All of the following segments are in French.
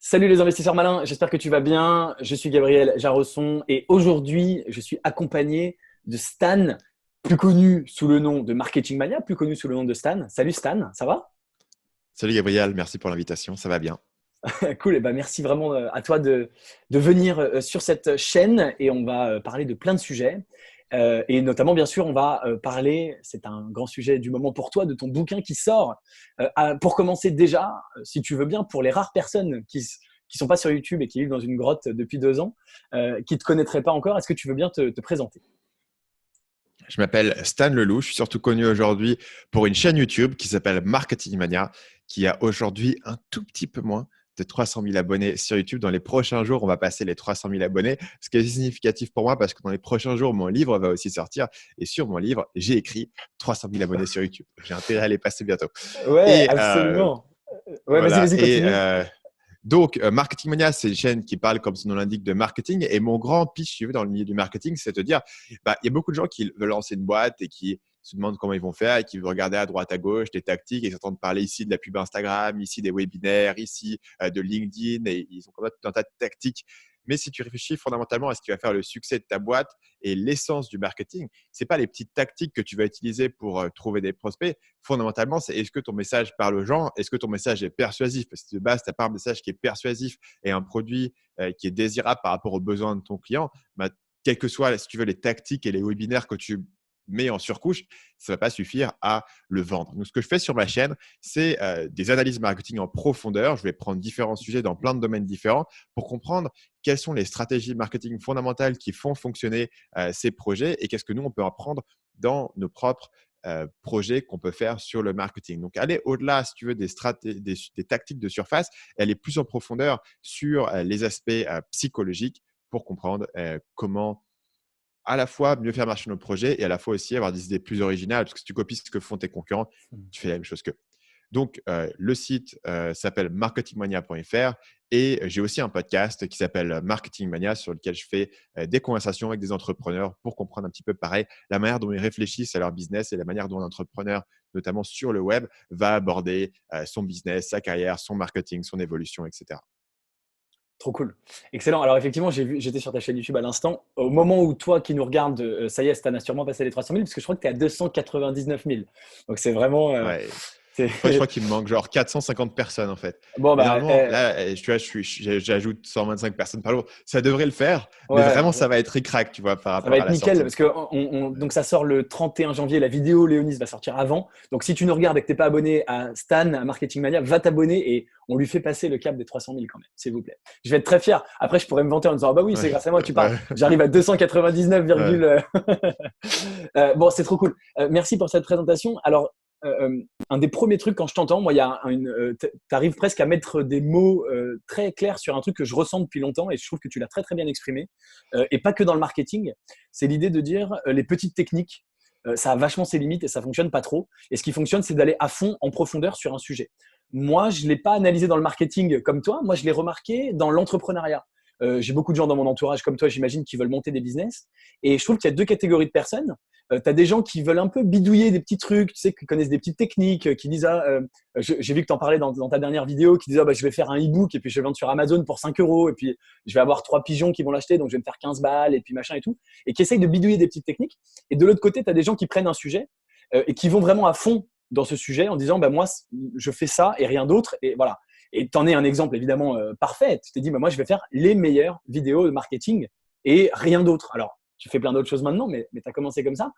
Salut les investisseurs malins, j'espère que tu vas bien. Je suis Gabriel Jarosson et aujourd'hui, je suis accompagné de Stan, plus connu sous le nom de Marketing Mania, plus connu sous le nom de Stan. Salut Stan, ça va? Salut Gabriel, merci pour l'invitation, ça va bien. Cool, et ben merci vraiment à toi de venir sur cette chaîne et on va parler de plein de sujets. Et notamment, bien sûr, on va parler, c'est un grand sujet du moment pour toi, de ton bouquin qui sort. Pour commencer déjà, si tu veux bien, pour les rares personnes qui sont pas sur YouTube et qui vivent dans une grotte depuis 2 ans, qui te connaîtraient pas encore, est-ce que tu veux bien te présenter? Je m'appelle Stan Leloup, je suis surtout connu aujourd'hui pour une chaîne YouTube qui s'appelle Marketing Mania, qui a aujourd'hui un tout petit peu moins de 300 000 abonnés sur YouTube. Dans les prochains jours, on va passer les 300 000 abonnés, ce qui est significatif pour moi parce que dans les prochains jours, mon livre va aussi sortir. Et sur mon livre, j'ai écrit 300 000 abonnés sur YouTube. J'ai intérêt à les passer bientôt. Ouais, Et absolument. Ouais, vas-y, voilà. vas-y, continue. Donc, Marketing Mania, c'est une chaîne qui parle, comme son nom l'indique, de marketing. Et mon grand pitch, si tu veux, dans le milieu du marketing, c'est de te dire, il y a beaucoup de gens qui veulent lancer une boîte et qui se demandent comment ils vont faire et qui veulent regarder à droite, à gauche des tactiques et ils entendent parler ici de la pub Instagram, ici des webinaires, ici de LinkedIn et ils ont comme ça tout un tas de tactiques. Mais si tu réfléchis fondamentalement à ce qui va faire le succès de ta boîte et l'essence du marketing, c'est pas les petites tactiques que tu vas utiliser pour trouver des prospects. Fondamentalement, c'est est-ce que ton message parle aux gens? Est-ce que ton message est persuasif? Parce que de base, tu n'as pas un message qui est persuasif et un produit qui est désirable par rapport aux besoins de ton client. Bah, quelles que soient, si tu veux, les tactiques et les webinaires que tu mets en surcouche, ça ne va pas suffire à le vendre. Donc, ce que je fais sur ma chaîne, c'est des analyses marketing en profondeur. Je vais prendre différents sujets dans plein de domaines différents pour comprendre quelles sont les stratégies marketing fondamentales qui font fonctionner ces projets et qu'est-ce que nous, on peut apprendre dans nos propres projets qu'on peut faire sur le marketing. Donc, aller au-delà, si tu veux, des tactiques de surface, aller plus en profondeur sur les aspects psychologiques pour comprendre comment à la fois mieux faire marcher nos projets et à la fois aussi avoir des idées plus originales. Parce que si tu copies ce que font tes concurrents, tu fais la même chose qu'eux. Donc, le site s'appelle marketingmania.fr et j'ai aussi un podcast qui s'appelle Marketing Mania sur lequel je fais des conversations avec des entrepreneurs pour comprendre un petit peu pareil la manière dont ils réfléchissent à leur business et la manière dont un entrepreneur, notamment sur le web, va aborder son business, sa carrière, son marketing, son évolution, etc. Trop cool. Excellent. Alors effectivement, j'étais sur ta chaîne YouTube à l'instant. Au moment où toi qui nous regardes, ça y est, Stan a sûrement passé les 300 000 parce que je crois que tu es à 299 000. Donc c'est vraiment… Ouais. c'est… En fait, je crois qu'il me manque genre 450 personnes en fait. Bon, Mais bah, normalement, là, tu vois, j'ajoute 125 personnes par jour. Ça devrait le faire, mais ouais, vraiment, ça va être ric-rac, tu vois, par ça va rapport à être la nickel sortie. parce que donc ça sort le 31 janvier. La vidéo Léonis va sortir avant. Donc si tu nous regardes et que tu n'es pas abonné à Stan, à Marketing Mania, va t'abonner et on lui fait passer le cap des 300 000 quand même, s'il vous plaît. Je vais être très fier. Après, je pourrais me vanter en disant ah bah oui, Ouais, c'est grâce à moi que tu parles. ouais, J'arrive à 299, ouais. bon, c'est trop cool. Merci pour cette présentation. Alors, un des premiers trucs quand je t'entends, moi, il y a t'arrives presque à mettre des mots très clairs sur un truc que je ressens depuis longtemps et je trouve que tu l'as très très bien exprimé. Et pas que dans le marketing. C'est l'idée de dire les petites techniques. Ça a vachement ses limites et ça fonctionne pas trop. Et ce qui fonctionne, c'est d'aller à fond en profondeur sur un sujet. Moi, je l'ai pas analysé dans le marketing comme toi. Moi, je l'ai remarqué dans l'entrepreneuriat. J'ai beaucoup de gens dans mon entourage comme toi, j'imagine, qui veulent monter des business. Et je trouve qu'il y a deux catégories de personnes. Tu as des gens qui veulent un peu bidouiller des petits trucs, tu sais, qui connaissent des petites techniques, qui disent ah, j'ai vu que tu en parlais dans ta dernière vidéo, qui disent ah, bah, je vais faire un e-book et puis je vais vendre sur Amazon pour 5 euros et puis je vais avoir 3 pigeons qui vont l'acheter donc je vais me faire 15 balles et puis machin et tout. Et qui essayent de bidouiller des petites techniques. Et de l'autre côté, tu as des gens qui prennent un sujet et qui vont vraiment à fond dans ce sujet en disant bah, moi, je fais ça et rien d'autre. Et voilà. Et tu en es un exemple évidemment parfait. Tu t'es dit bah, moi, je vais faire les meilleures vidéos de marketing et rien d'autre. Alors, tu fais plein d'autres choses maintenant, mais tu as commencé comme ça.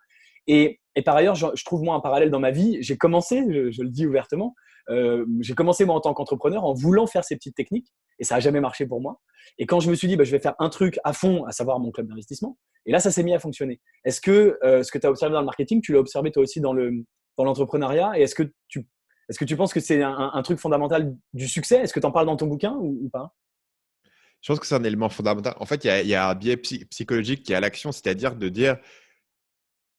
Et par ailleurs, je trouve moi un parallèle dans ma vie. J'ai commencé, je le dis ouvertement, j'ai commencé moi en tant qu'entrepreneur en voulant faire ces petites techniques et ça n'a jamais marché pour moi. Et quand je me suis dit, bah, je vais faire un truc à fond, à savoir mon club d'investissement, et là, ça s'est mis à fonctionner. Est-ce que ce que tu as observé dans le marketing, tu l'as observé toi aussi dans l'entrepreneuriat? Et est-ce que tu penses que c'est un truc fondamental du succès? Est-ce que tu en parles dans ton bouquin ou pas? Je pense que c'est un élément fondamental. En fait, il y a un biais psychologique qui est à l'action, c'est-à-dire de dire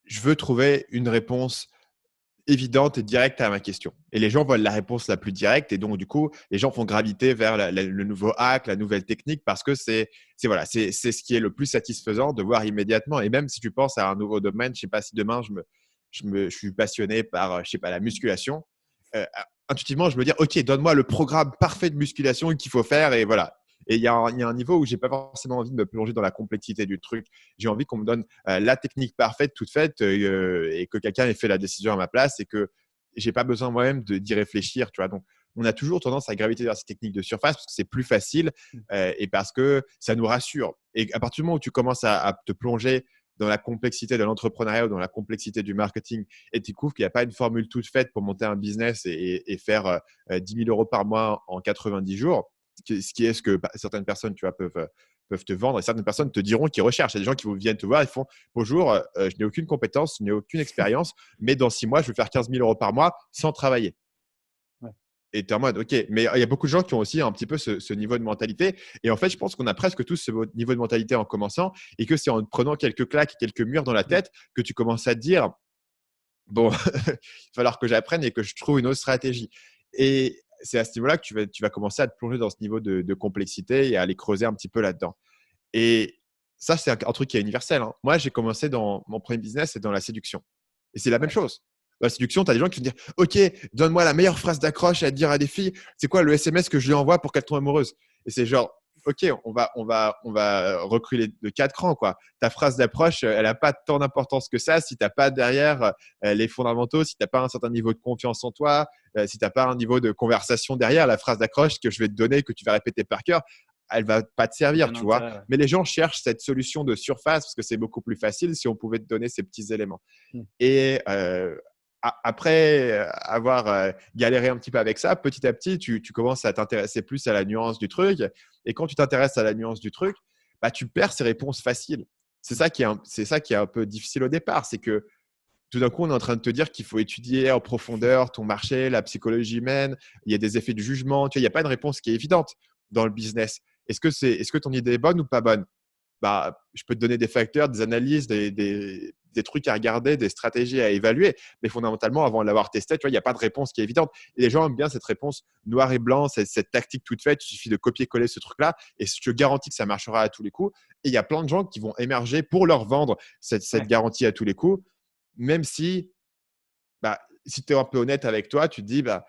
je veux trouver une réponse évidente et directe à ma question. Et les gens veulent la réponse la plus directe. Et donc, du coup, les gens vont graviter vers le nouveau hack, la nouvelle technique, parce que voilà, c'est ce qui est le plus satisfaisant de voir immédiatement. Et même si tu penses à un nouveau domaine, je ne sais pas si demain je suis passionné par, je sais pas, la musculation. intuitivement, je me dis, OK, donne-moi le programme parfait de musculation qu'il faut faire et voilà. Et il y a un niveau où j'ai pas forcément envie de me plonger dans la complexité du truc. J'ai envie qu'on me donne la technique parfaite, toute faite, et que quelqu'un ait fait la décision à ma place et que j'ai pas besoin moi-même d'y réfléchir, tu vois. Donc, on a toujours tendance à graviter vers ces techniques de surface parce que c'est plus facile et parce que ça nous rassure. Et à partir du moment où tu commences à te plonger dans la complexité de l'entrepreneuriat ou dans la complexité du marketing et tu découvres qu'il n'y a pas une formule toute faite pour monter un business et faire 10 000 euros par mois en 90 jours, ce qui est ce que certaines personnes tu vois, peuvent te vendre et certaines personnes te diront qu'ils recherchent. Il y a des gens qui viennent te voir, ils font bonjour, je n'ai aucune compétence, je n'ai aucune expérience, mais dans 6 mois, je vais faire 15 000 euros par mois sans travailler. Ouais. Et tu es en mode, OK, mais il y a beaucoup de gens qui ont aussi un petit peu ce niveau de mentalité. Et en fait, je pense qu'on a presque tous ce niveau de mentalité en commençant et que c'est en prenant quelques claques, quelques murs dans la tête que tu commences à te dire, bon, il va falloir que j'apprenne et que je trouve une autre stratégie. Et c'est à ce niveau-là que tu vas commencer à te plonger dans ce niveau de complexité et à aller creuser un petit peu là-dedans. Et ça, c'est un truc qui est universel, hein. Moi, j'ai commencé dans mon premier business, c'est dans la séduction. Et c'est la même Ouais. chose. Dans la séduction, tu as des gens qui vont dire OK, donne-moi la meilleure phrase d'accroche à dire à des filles. C'est quoi le SMS que je lui envoie pour qu'elles tombent amoureuses? Et c'est genre OK, on va reculer de 4 crans, quoi. Ta phrase d'approche, elle n'a pas tant d'importance que ça si tu n'as pas derrière les fondamentaux, si tu n'as pas un certain niveau de confiance en toi, si tu n'as pas un niveau de conversation derrière la phrase d'accroche que je vais te donner, que tu vas répéter par cœur, elle va pas te servir, Aucun tu vois. intérêt. Ouais. Mais les gens cherchent cette solution de surface parce que c'est beaucoup plus facile si on pouvait te donner ces petits éléments. Mm. Et après avoir galéré un petit peu avec ça, petit à petit, tu commences à t'intéresser plus à la nuance du truc. Et quand tu t'intéresses à la nuance du truc, bah, tu perds ces réponses faciles. Mm. C'est ça qui est un peu difficile au départ. C'est que tout d'un coup, on est en train de te dire qu'il faut étudier en profondeur ton marché, la psychologie humaine. Il y a des effets du jugement. Tu vois, il n'y a pas de réponse qui est évidente dans le business. Est-ce que ton idée est bonne ou pas bonne? Bah, je peux te donner des facteurs, des analyses, des trucs à regarder, des stratégies à évaluer. Mais fondamentalement, avant de l'avoir testé, tu vois, il n'y a pas de réponse qui est évidente. Et les gens aiment bien cette réponse noir et blanc, cette tactique toute faite. Il suffit de copier-coller ce truc-là. Et je te garantis que ça marchera à tous les coups. Et il y a plein de gens qui vont émerger pour leur vendre cette Ouais. garantie à tous les coups. Même si, bah, si tu es un peu honnête avec toi, tu te dis, bah,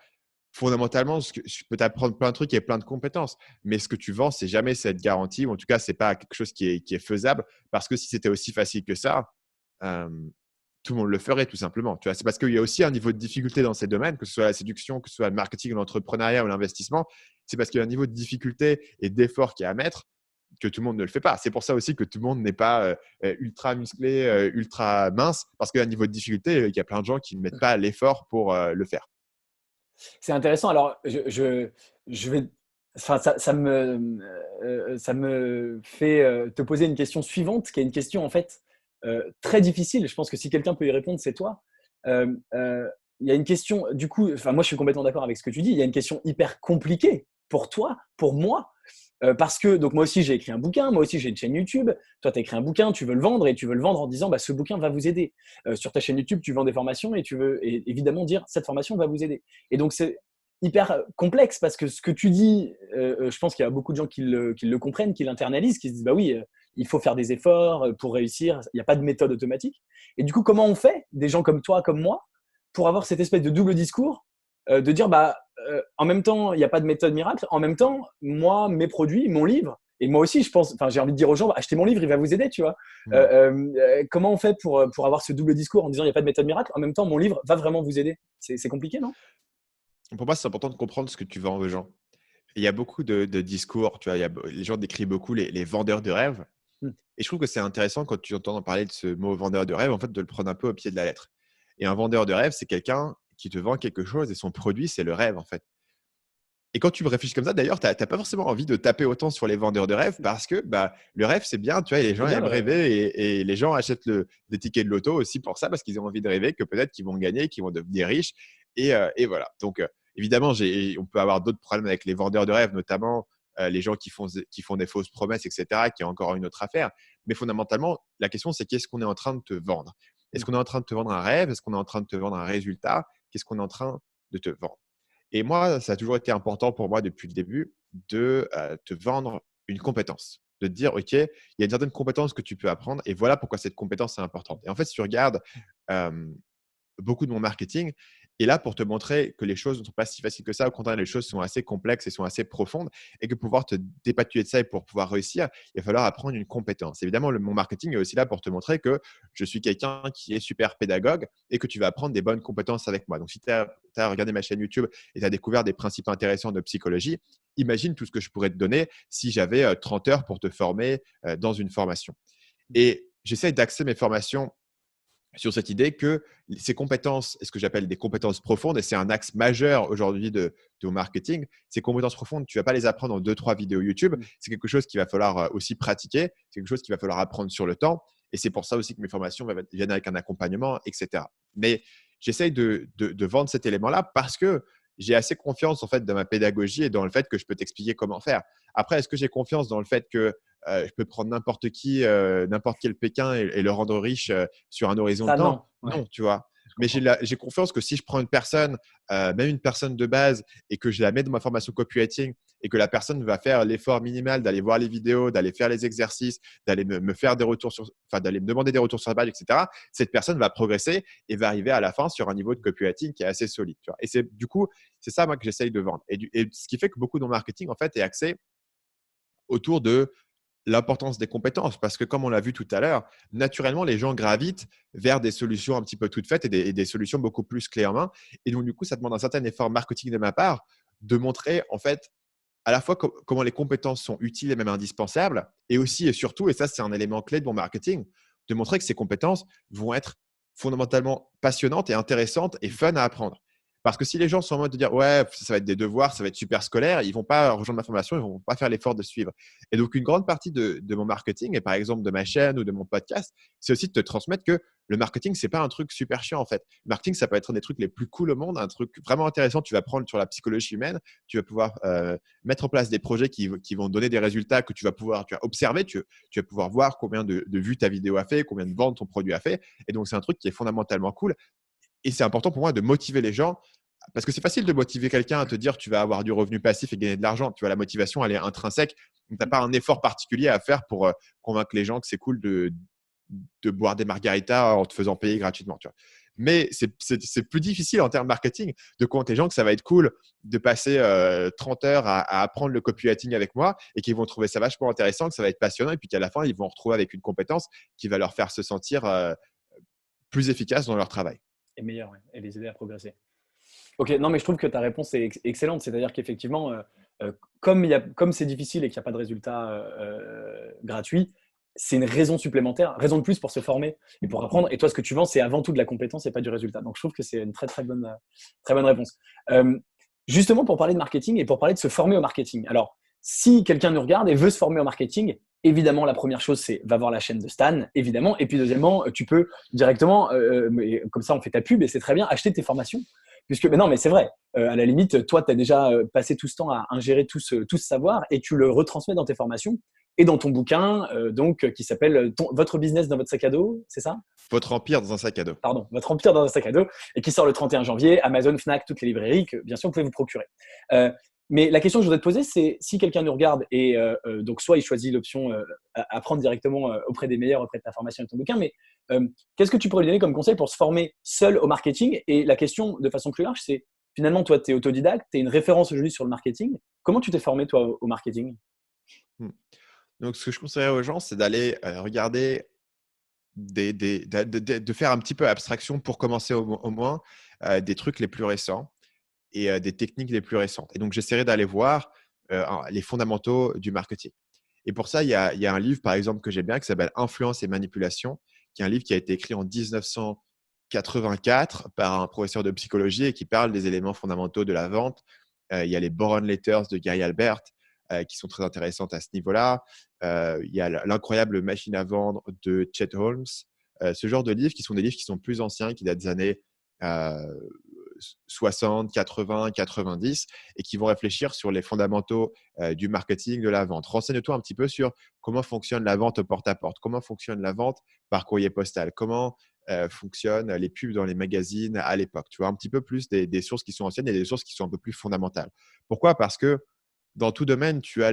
fondamentalement, je peux t'apprendre plein de trucs et plein de compétences. Mais ce que tu vends, c'est jamais cette garantie, ou en tout cas, c'est pas quelque chose qui est faisable. Parce que si c'était aussi facile que ça, euh, tout le monde le ferait tout simplement. Tu vois, c'est parce qu'il y a aussi un niveau de difficulté dans ces domaines, que ce soit la séduction, que ce soit le marketing, l'entrepreneuriat ou l'investissement. C'est parce qu'il y a un niveau de difficulté et d'effort qui est à mettre que tout le monde ne le fait pas. C'est pour ça aussi que tout le monde n'est pas ultra musclé, ultra mince, parce qu'il y a un niveau de difficulté, il y a plein de gens qui ne mettent pas l'effort pour le faire. C'est intéressant. Alors, je vais, enfin, ça me fait te poser une question suivante, qui est une question en fait très difficile. Je pense que si quelqu'un peut y répondre, c'est toi. Euh, euh, Il y a une question, du coup, enfin, moi je suis complètement d'accord avec ce que tu dis. Il y a une question hyper compliquée pour toi, pour moi, parce que donc moi aussi j'ai écrit un bouquin, moi aussi j'ai une chaîne YouTube. Toi, tu as écrit un bouquin, tu veux le vendre et tu veux le vendre en disant bah, ce bouquin va vous aider. Sur ta chaîne YouTube, tu vends des formations et tu veux évidemment dire cette formation va vous aider. Et donc c'est hyper complexe parce que ce que tu dis, je pense qu'il y a beaucoup de gens qui le comprennent, qui l'internalisent, qui se disent bah oui, il faut faire des efforts pour réussir, il n'y a pas de méthode automatique. Et du coup, comment on fait, des gens comme toi, comme moi, pour avoir cette espèce de double discours, de dire bah en même temps, il n'y a pas de méthode miracle, en même temps, moi, mes produits, mon livre, et moi aussi, je pense, enfin, j'ai envie de dire aux gens, bah, achetez mon livre, il va vous aider, tu vois. Hmm. Comment on fait pour avoir ce double discours en disant il n'y a pas de méthode miracle, en même temps, mon livre va vraiment vous aider? C'est compliqué, non? Pour moi, c'est important de comprendre ce que tu vends aux gens. Il y a beaucoup de discours, tu vois, les gens décrivent beaucoup les vendeurs de rêves. Hmm. Et je trouve que c'est intéressant quand tu entends parler de ce mot vendeur de rêve, en fait, de le prendre un peu au pied de la lettre. Et un vendeur de rêve, c'est quelqu'un qui te vend quelque chose et son produit, c'est le rêve, en fait. Et quand tu réfléchis comme ça, d'ailleurs, tu n'as pas forcément envie de taper autant sur les vendeurs de rêves parce que bah, le rêve, c'est bien, tu vois, et les gens C'est bien aiment le rêve. Ouais. rêver et les gens achètent des tickets de loto aussi pour ça parce qu'ils ont envie de rêver que peut-être qu'ils vont gagner, qu'ils vont devenir riches. Et voilà. Donc, évidemment, on peut avoir d'autres problèmes avec les vendeurs de rêves, notamment les gens qui font des fausses promesses, etc., qui est encore une autre affaire. Mais fondamentalement, la question, c'est qu'est-ce qu'on est en train de te vendre? Est-ce qu'on est en train de te vendre un rêve? Est-ce qu'on est en train de te vendre un résultat? Qu'est-ce qu'on est en train de te vendre? Et moi, ça a toujours été important pour moi depuis le début de te vendre une compétence. De te dire, OK, il y a une certaine compétence que tu peux apprendre et voilà pourquoi cette compétence est importante. Et en fait, si tu regardes beaucoup de mon marketing est là pour te montrer que les choses ne sont pas si faciles que ça. Au contraire, les choses sont assez complexes et sont assez profondes et que pour pouvoir te dépatouiller de ça et pour pouvoir réussir, il va falloir apprendre une compétence. Évidemment, mon marketing est aussi là pour te montrer que je suis quelqu'un qui est super pédagogue et que tu vas apprendre des bonnes compétences avec moi. Donc, si tu as regardé ma chaîne YouTube et tu as découvert des principes intéressants de psychologie, imagine tout ce que je pourrais te donner si j'avais 30 heures pour te former dans une formation. Et j'essaie d'axer mes formations sur cette idée que ces compétences, et ce que j'appelle des compétences profondes, et c'est un axe majeur aujourd'hui de mon marketing, ces compétences profondes, tu ne vas pas les apprendre en 2-3 vidéos YouTube. C'est quelque chose qu'il va falloir aussi pratiquer, c'est quelque chose qu'il va falloir apprendre sur le temps. Et c'est pour ça aussi que mes formations viennent avec un accompagnement, etc. Mais j'essaye de vendre cet élément-là parce que j'ai assez confiance en fait dans ma pédagogie et dans le fait que je peux t'expliquer comment faire. Après, est-ce que j'ai confiance dans le fait que je peux prendre n'importe qui, n'importe quel Pékin et le rendre riche sur un horizon de Ça, temps? non. Ouais, Non, tu vois. je Mais comprends. j'ai confiance que si je prends une personne, même une personne de base, et que je la mets dans ma formation copywriting et que la personne va faire l'effort minimal d'aller voir les vidéos, d'aller faire les exercices, d'aller me faire des retours d'aller me demander des retours sur la page, etc. Cette personne va progresser et va arriver à la fin sur un niveau de copywriting qui est assez solide. Tu vois. Et du coup, c'est ça moi que j'essaye de vendre. Et ce qui fait que beaucoup de mon marketing en fait est axé autour de l'importance des compétences. Parce que comme on l'a vu tout à l'heure, naturellement, les gens gravitent vers des solutions un petit peu toutes faites et des solutions beaucoup plus clés en main. Et donc, du coup, ça demande un certain effort marketing de ma part de montrer, en fait, à la fois comment les compétences sont utiles et même indispensables, et aussi et surtout, et ça, c'est un élément clé de mon marketing, de montrer que ces compétences vont être fondamentalement passionnantes et intéressantes et fun à apprendre. Parce que si les gens sont en mode de dire ouais, ça va être des devoirs, ça va être super scolaire, ils vont pas rejoindre ma formation, ils vont pas faire l'effort de suivre. Et donc, une grande partie de mon marketing, et par exemple de ma chaîne ou de mon podcast, c'est aussi de te transmettre que le marketing, c'est pas un truc super chiant en fait. Le marketing, ça peut être un des trucs les plus cool au monde, un truc vraiment intéressant. Tu vas prendre sur la psychologie humaine, tu vas pouvoir mettre en place des projets qui vont donner des résultats que tu vas pouvoir observer, tu vas pouvoir voir combien de vues ta vidéo a fait, combien de ventes ton produit a fait. Et donc, c'est un truc qui est fondamentalement cool. Et c'est important pour moi de motiver les gens parce que c'est facile de motiver quelqu'un à te dire tu vas avoir du revenu passif et gagner de l'argent. Tu vois, la motivation, elle est intrinsèque. Donc, tu n'as pas un effort particulier à faire pour convaincre les gens que c'est cool de boire des margaritas en te faisant payer gratuitement. Tu vois. Mais c'est plus difficile en termes marketing de convaincre les gens que ça va être cool de passer 30 heures à apprendre le copywriting avec moi et qu'ils vont trouver ça vachement intéressant, que ça va être passionnant et puis qu'à la fin, ils vont retrouver avec une compétence qui va leur faire se sentir plus efficaces dans leur travail. Et meilleur, ouais, et les aider à progresser. Ok, non, mais je trouve que ta réponse est excellente. C'est-à-dire qu'effectivement, comme c'est difficile et qu'il n'y a pas de résultat gratuit, c'est une raison supplémentaire, raison de plus pour se former et pour apprendre. Et toi, ce que tu vends, c'est avant tout de la compétence et pas du résultat. Donc, je trouve que c'est une très bonne réponse. Euh, Justement, pour parler de marketing et pour parler de se former au marketing. Alors, si quelqu'un nous regarde et veut se former au marketing, évidemment, la première chose, c'est va voir la chaîne de Stan, évidemment. Et puis, deuxièmement, tu peux directement, comme ça, on fait ta pub et c'est très bien, acheter tes formations. Puisque, mais non, mais c'est vrai. À la limite, toi, tu as déjà passé tout ce temps à ingérer tout ce savoir et tu le retransmets dans tes formations et dans ton bouquin, qui s'appelle Votre business dans votre sac à dos, c'est ça? Votre empire dans un sac à dos. Pardon, Votre empire dans un sac à dos, et qui sort le 31 janvier, Amazon, Fnac, toutes les librairies, que bien sûr vous pouvez vous procurer. Mais la question que je voudrais te poser, c'est si quelqu'un nous regarde et donc soit il choisit l'option apprendre directement auprès des meilleurs, auprès de ta formation et de ton bouquin, mais qu'est-ce que tu pourrais lui donner comme conseil pour se former seul au marketing? Et la question de façon plus large, c'est finalement, toi, tu es autodidacte, tu es une référence aujourd'hui sur le marketing. Comment tu t'es formé, toi, au marketing? Hmm. Donc, ce que je conseillerais aux gens, c'est d'aller regarder, de faire un petit peu abstraction pour commencer au moins des trucs les plus récents et des techniques les plus récentes. Et donc, j'essaierai d'aller voir les fondamentaux du marketing. Et pour ça, il y a un livre, par exemple, que j'aime bien, qui s'appelle Influence et manipulation, qui est un livre qui a été écrit en 1984 par un professeur de psychologie et qui parle des éléments fondamentaux de la vente. Il y a les Boron Letters de Gary Albert qui sont très intéressantes à ce niveau-là. Il y a l'incroyable machine à vendre de Chet Holmes. Ce genre de livres qui sont des livres qui sont plus anciens, qui datent des années euh, 60, 80, 90 et qui vont réfléchir sur les fondamentaux du marketing, de la vente. Renseigne-toi un petit peu sur comment fonctionne la vente au porte-à-porte, comment fonctionne la vente par courrier postal, comment fonctionnent les pubs dans les magazines à l'époque. Tu vois, un petit peu plus des sources qui sont anciennes et des sources qui sont un peu plus fondamentales. Pourquoi? Parce que dans tout domaine, tu as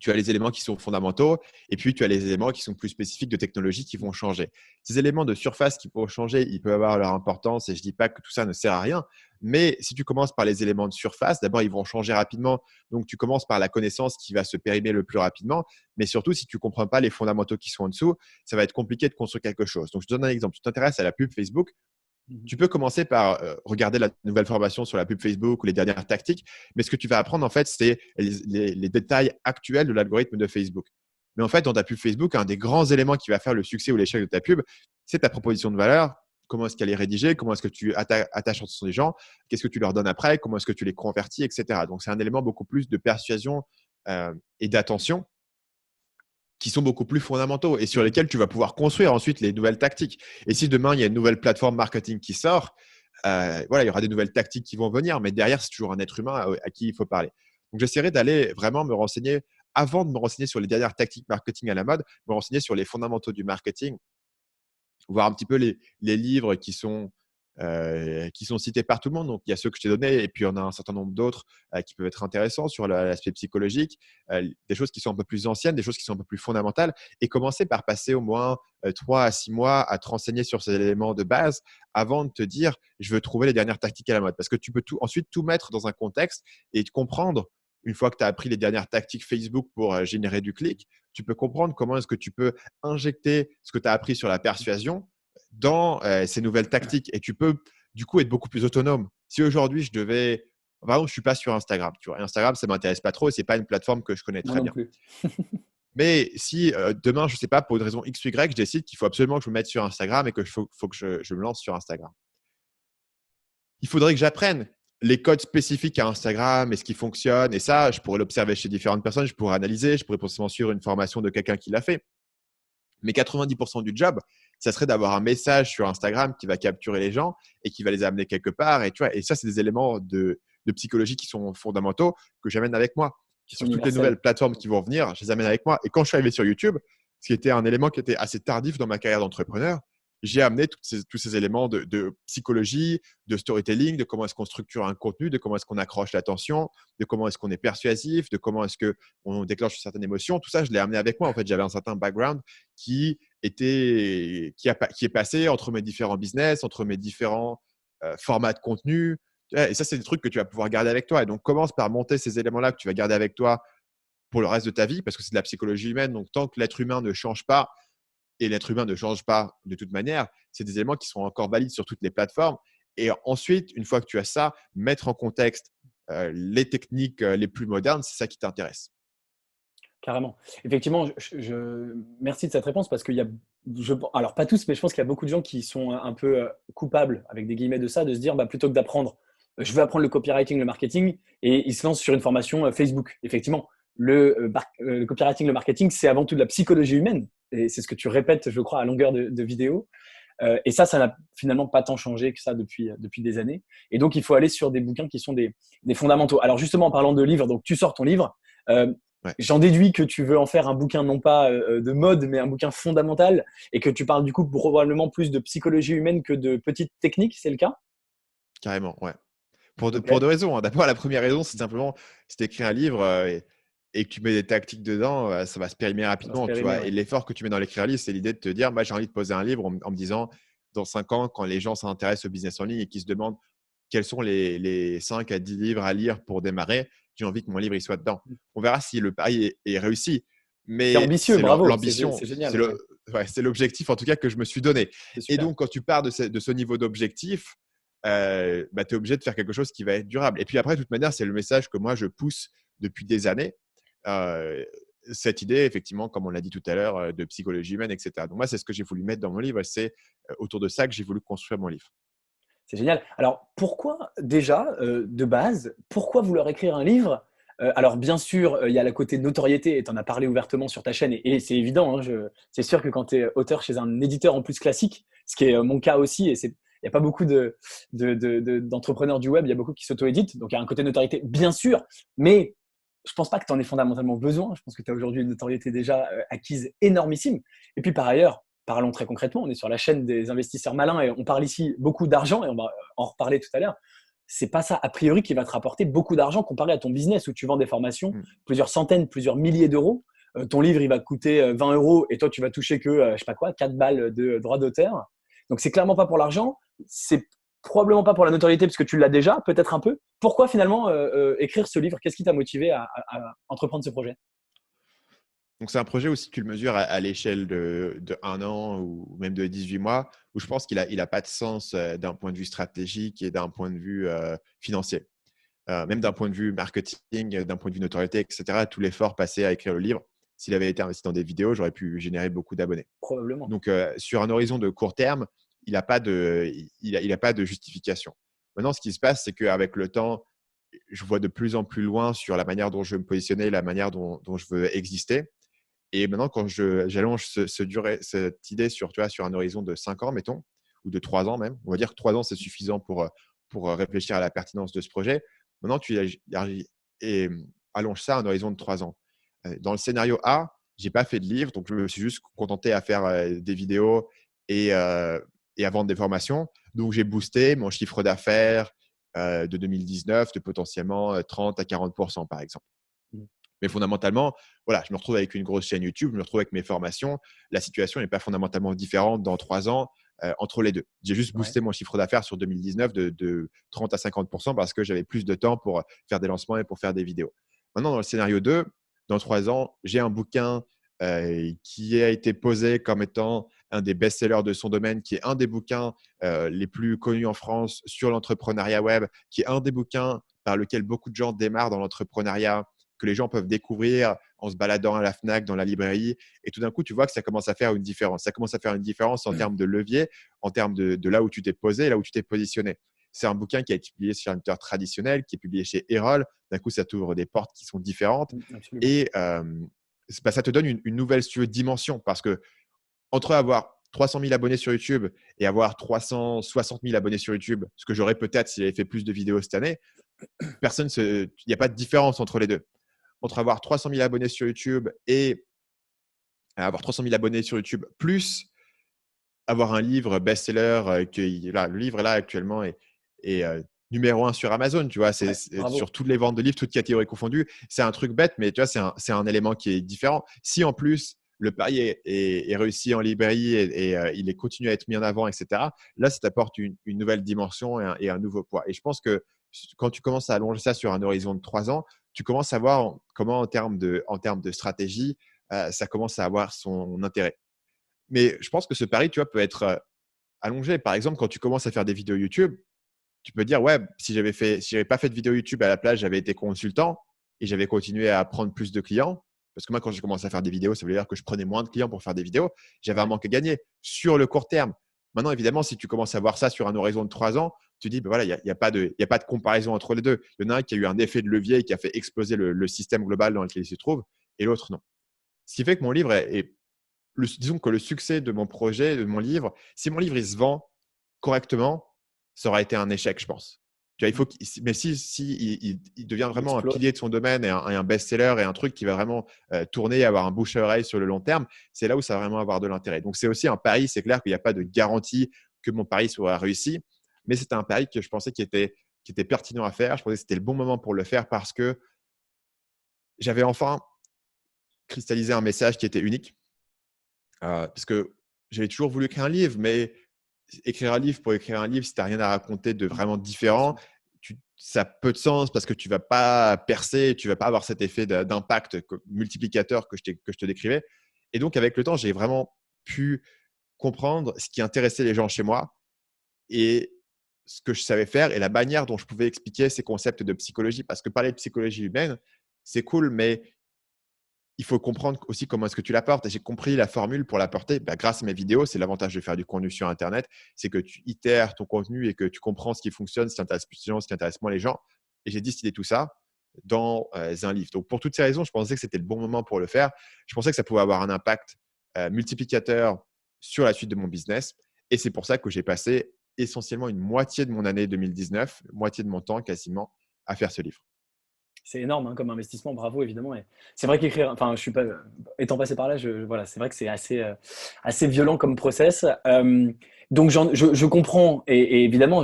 Tu as les éléments qui sont fondamentaux et puis tu as les éléments qui sont plus spécifiques de technologie qui vont changer. Ces éléments de surface qui vont changer, ils peuvent avoir leur importance et je ne dis pas que tout ça ne sert à rien. Mais si tu commences par les éléments de surface, d'abord, ils vont changer rapidement. Donc, tu commences par la connaissance qui va se périmer le plus rapidement. Mais surtout, si tu ne comprends pas les fondamentaux qui sont en dessous, ça va être compliqué de construire quelque chose. Donc, je te donne un exemple. Tu t'intéresses à la pub Facebook. Tu peux commencer par regarder la nouvelle formation sur la pub Facebook ou les dernières tactiques, mais ce que tu vas apprendre, en fait, c'est les détails actuels de l'algorithme de Facebook. Mais en fait, dans ta pub Facebook, un des grands éléments qui va faire le succès ou l'échec de ta pub, c'est ta proposition de valeur. Comment est-ce qu'elle est rédigée? Comment est-ce que tu attaches l'attention des gens? Qu'est-ce que tu leur donnes après? Comment est-ce que tu les convertis, etc. Donc, c'est un élément beaucoup plus de persuasion et d'attention qui sont beaucoup plus fondamentaux et sur lesquels tu vas pouvoir construire ensuite les nouvelles tactiques. Et si demain, il y a une nouvelle plateforme marketing qui sort, voilà, il y aura des nouvelles tactiques qui vont venir, mais derrière, c'est toujours un être humain à qui il faut parler. Donc, j'essaierai d'aller vraiment me renseigner, avant de me renseigner sur les dernières tactiques marketing à la mode, me renseigner sur les fondamentaux du marketing, voir un petit peu les livres qui sont cités par tout le monde. Donc, il y a ceux que je t'ai donnés et puis on a un certain nombre d'autres qui peuvent être intéressants sur l'aspect psychologique, des choses qui sont un peu plus anciennes, des choses qui sont un peu plus fondamentales et commencer par passer au moins 3 à 6 mois à te renseigner sur ces éléments de base avant de te dire je veux trouver les dernières tactiques à la mode. Parce que tu peux ensuite tout mettre dans un contexte et te comprendre. Une fois que tu as appris les dernières tactiques Facebook pour générer du clic, tu peux comprendre comment est-ce que tu peux injecter ce que tu as appris sur la persuasion dans ces nouvelles tactiques. Et tu peux, du coup, être beaucoup plus autonome. Si aujourd'hui, je devais… Par exemple, je ne suis pas sur Instagram. Tu vois. Instagram, ça ne m'intéresse pas trop et ce n'est pas une plateforme que je connais Moi très non bien. plus. Mais si demain, je ne sais pas, pour une raison X ou Y, je décide qu'il faut absolument que je me mette sur Instagram et qu'il faut que je me lance sur Instagram. Il faudrait que j'apprenne les codes spécifiques à Instagram et ce qui fonctionne. Et ça, je pourrais l'observer chez différentes personnes, je pourrais analyser, je pourrais potentiellement suivre une formation de quelqu'un qui l'a fait. Mais 90% du job, ça serait d'avoir un message sur Instagram qui va capturer les gens et qui va les amener quelque part. Et, tu vois, et ça, c'est des éléments de psychologie qui sont fondamentaux que j'amène avec moi. Qui sont Sur toutes les universels. nouvelles plateformes qui vont venir, je les amène avec moi. Et quand je suis arrivé sur YouTube, ce qui était un élément qui était assez tardif dans ma carrière d'entrepreneur, j'ai amené tous ces éléments de psychologie, de storytelling, de comment est-ce qu'on structure un contenu, de comment est-ce qu'on accroche l'attention, de comment est-ce qu'on est persuasif, de comment est-ce qu'on déclenche une certaine émotion. Tout ça, je l'ai amené avec moi. En fait, j'avais un certain background qui est passé entre mes différents business, entre mes différents formats de contenu. Et ça, c'est des trucs que tu vas pouvoir garder avec toi. Et donc, commence par monter ces éléments-là que tu vas garder avec toi pour le reste de ta vie, parce que c'est de la psychologie humaine. Donc, tant que l'être humain ne change pas, et l'être humain ne change pas de toute manière, c'est des éléments qui sont encore valides sur toutes les plateformes. Et ensuite, une fois que tu as ça, mettre en contexte les techniques les plus modernes, c'est ça qui t'intéresse. Carrément. Effectivement, merci de cette réponse parce qu'il y a, alors pas tous, mais je pense qu'il y a beaucoup de gens qui sont un peu coupables, avec des guillemets de ça, de se dire, bah, plutôt que d'apprendre, je veux apprendre le copywriting, le marketing, et ils se lancent sur une formation Facebook. Effectivement, le copywriting, le marketing, c'est avant tout de la psychologie humaine, et c'est ce que tu répètes, je crois, à longueur de vidéos. Et ça n'a finalement pas tant changé que ça depuis des années. Et donc, il faut aller sur des bouquins qui sont des fondamentaux. Alors justement, en parlant de livres, donc tu sors ton livre. Ouais. J'en déduis que tu veux en faire un bouquin non pas de mode, mais un bouquin fondamental et que tu parles du coup probablement plus de psychologie humaine que de petites techniques, c'est le cas? Carrément, ouais. Pour Ok, deux raisons. Hein. D'abord, la première raison, c'est simplement si tu écris un livre et que tu mets des tactiques dedans, ça va se périmer ça va se rapidement. Tu périmer, vois. Et ouais. l'effort que tu mets dans l'écrire un livre, c'est l'idée de te dire moi, j'ai envie de poser un livre en me disant dans 5 ans, quand les gens s'intéressent au business en ligne et qui se demandent quels sont les 5 à 10 livres à lire pour démarrer, j'ai envie que mon livre il soit dedans. On verra si le pari est réussi. C'est Mais ambitieux, c'est bravo, l'ambition, c'est génial. Ouais, c'est l'objectif en tout cas que je me suis donné. c'est Et super. donc, quand tu pars de ce niveau d'objectif, bah, tu es obligé de faire quelque chose qui va être durable. Et puis après, de toute manière, c'est le message que moi, je pousse depuis des années. Euh, cette idée, effectivement, comme on l'a dit tout à l'heure, de psychologie humaine, etc. Donc moi, c'est ce que j'ai voulu mettre dans mon livre. C'est autour de ça que j'ai voulu construire mon livre. C'est génial. Alors, pourquoi déjà, de base, pourquoi vouloir écrire un livre? Alors, bien sûr, il y a le côté notoriété, et tu en as parlé ouvertement sur ta chaîne, et c'est évident, hein, c'est sûr que quand tu es auteur chez un éditeur en plus classique, ce qui est mon cas aussi, et il n'y a pas beaucoup d'entrepreneurs du web, il y a beaucoup qui s'auto-éditent, donc il y a un côté notoriété, bien sûr, mais je ne pense pas que tu en aies fondamentalement besoin. Je pense que tu as aujourd'hui une notoriété déjà acquise énormissime. Et puis par ailleurs, parlons très concrètement, on est sur la chaîne des investisseurs malins et on parle ici beaucoup d'argent et on va en reparler tout à l'heure. c'est pas ça, a priori, qui va te rapporter beaucoup d'argent comparé à ton business où tu vends des formations, Mm. plusieurs centaines, plusieurs milliers d'euros. Ton livre, il va coûter 20 euros et toi, tu vas toucher que, je sais pas quoi, 4 balles de droits d'auteur. Donc, c'est clairement pas pour l'argent. C'est probablement pas pour la notoriété parce que tu l'as déjà, peut-être un peu. Pourquoi finalement écrire ce livre? Qu'est-ce qui t'a motivé à entreprendre ce projet? Donc, c'est un projet aussi, tu le mesures à l'échelle de 1 an ou même de 18 mois, où je pense qu'il a pas de sens d'un point de vue stratégique et d'un point de vue financier. Même d'un point de vue marketing, d'un point de vue notoriété, etc. Tout l'effort passé à écrire le livre, s'il avait été investi dans des vidéos, j'aurais pu générer beaucoup d'abonnés. Probablement. Donc, sur un horizon de court terme, il n'a pas de justification. Maintenant, ce qui se passe, c'est qu'avec le temps, je vois de plus en plus loin sur la manière dont je veux me positionner, la manière dont je veux exister. Et maintenant, quand j'allonge cette idée sur, tu vois, sur un horizon de 5 ans, mettons, ou de 3 ans même, on va dire que 3 ans, c'est suffisant pour réfléchir à la pertinence de ce projet. Maintenant, tu et allonges ça à un horizon de 3 ans. Dans le scénario A, j'ai pas fait de livre, donc je me suis juste contenté à faire des vidéos et à vendre des formations. Donc, j'ai boosté mon chiffre d'affaires de 2019 de potentiellement 30 à 40%, par exemple. Mm. Mais fondamentalement, voilà, je me retrouve avec une grosse chaîne YouTube, je me retrouve avec mes formations. La situation n'est pas fondamentalement différente dans 3 ans entre les deux. J'ai juste Ouais. boosté mon chiffre d'affaires sur 2019 de 30 à 50% parce que j'avais plus de temps pour faire des lancements et pour faire des vidéos. Maintenant, dans le scénario 2, dans 3 ans, j'ai un bouquin qui a été posé comme étant un des best-sellers de son domaine, qui est un des bouquins les plus connus en France sur l'entrepreneuriat web, qui est un des bouquins par lequel beaucoup de gens démarrent dans l'entrepreneuriat, que les gens peuvent découvrir en se baladant à la Fnac, dans la librairie. Et tout d'un coup, tu vois que ça commence à faire une différence. Ça commence à faire une différence en termes de levier, en termes de là où tu t'es posé, là où tu t'es positionné. C'est un bouquin qui a été publié sur un éditeur traditionnel, qui est publié chez Erol. D'un coup, ça t'ouvre des portes qui sont différentes. Absolument. Et ça te donne une nouvelle, si tu veux, dimension. Parce que entre avoir 300 000 abonnés sur YouTube et avoir 360 000 abonnés sur YouTube, ce que j'aurais peut-être si j'avais fait plus de vidéos cette année, il n'y a pas de différence entre les deux. Entre avoir 300 000 abonnés sur YouTube et avoir 300 000 abonnés sur YouTube, plus avoir un livre best-seller, le livre là actuellement est numéro 1 sur Amazon, tu vois, Ouais, sur bravo. toutes les ventes de livres, toutes catégories confondues. C'est un truc bête, mais tu vois, c'est un élément qui est différent. Si en plus le pari est réussi en librairie et il est continué à être mis en avant, etc., là, ça t'apporte une nouvelle dimension et un nouveau poids. Et je pense que quand tu commences à allonger ça sur un horizon de 3 ans, tu commences à voir comment, en termes de stratégie, ça commence à avoir son intérêt. Mais je pense que ce pari, tu vois, peut être allongé. Par exemple, quand tu commences à faire des vidéos YouTube, tu peux dire, ouais, si j'avais pas fait de vidéo YouTube à la place, j'avais été consultant et j'avais continué à prendre plus de clients. Parce que moi, quand j'ai commencé à faire des vidéos, ça voulait dire que je prenais moins de clients pour faire des vidéos. J'avais un Ouais. manque à gagner sur le court terme. Maintenant, évidemment, si tu commences à voir ça sur un horizon de 3 ans, tu dis, ben voilà, il n'y a pas de comparaison entre les deux. Il y en a un qui a eu un effet de levier et qui a fait exploser le système global dans lequel il se trouve, et l'autre, non. Ce qui fait que mon livre disons que le succès de mon projet, de mon livre, si mon livre il se vend correctement, ça aura été un échec, je pense. Tu vois, mais si il devient Il vraiment un explose. pilier de son domaine et un best-seller et un truc qui va vraiment tourner et avoir un bouche à oreille sur le long terme, c'est là où ça va vraiment avoir de l'intérêt. Donc, c'est aussi un pari. C'est clair qu'il n'y a pas de garantie que mon pari soit réussi, mais c'était un pari que je pensais qui était pertinent à faire. Je pensais que c'était le bon moment pour le faire parce que j'avais enfin cristallisé un message qui était unique. Parce que j'avais toujours voulu écrire un livre, mais écrire un livre pour écrire un livre, si tu n'as rien à raconter de vraiment Bien différent, sûr. ça a peu de sens parce que tu ne vas pas percer, tu ne vas pas avoir cet effet d'impact multiplicateur que je te décrivais. Et donc, avec le temps, j'ai vraiment pu comprendre ce qui intéressait les gens chez moi et ce que je savais faire et la manière dont je pouvais expliquer ces concepts de psychologie. Parce que parler de psychologie humaine, c'est cool, mais il faut comprendre aussi comment est-ce que tu l'apportes. Et j'ai compris la formule pour l'apporter grâce à mes vidéos. C'est l'avantage de faire du contenu sur Internet. C'est que tu itères ton contenu et que tu comprends ce qui fonctionne, ce qui intéresse plus les gens, ce qui intéresse moins les gens. Et j'ai distillé tout ça dans un livre. Donc, pour toutes ces raisons, je pensais que c'était le bon moment pour le faire. Je pensais que ça pouvait avoir un impact multiplicateur sur la suite de mon business. Et c'est pour ça que j'ai passé essentiellement une moitié de mon année 2019, moitié de mon temps quasiment, à faire ce livre. C'est énorme hein, comme investissement, bravo évidemment. Et c'est vrai qu'écrire, enfin, je suis pas, étant passé par là, voilà, c'est vrai que c'est assez violent comme process. Donc je comprends et évidemment,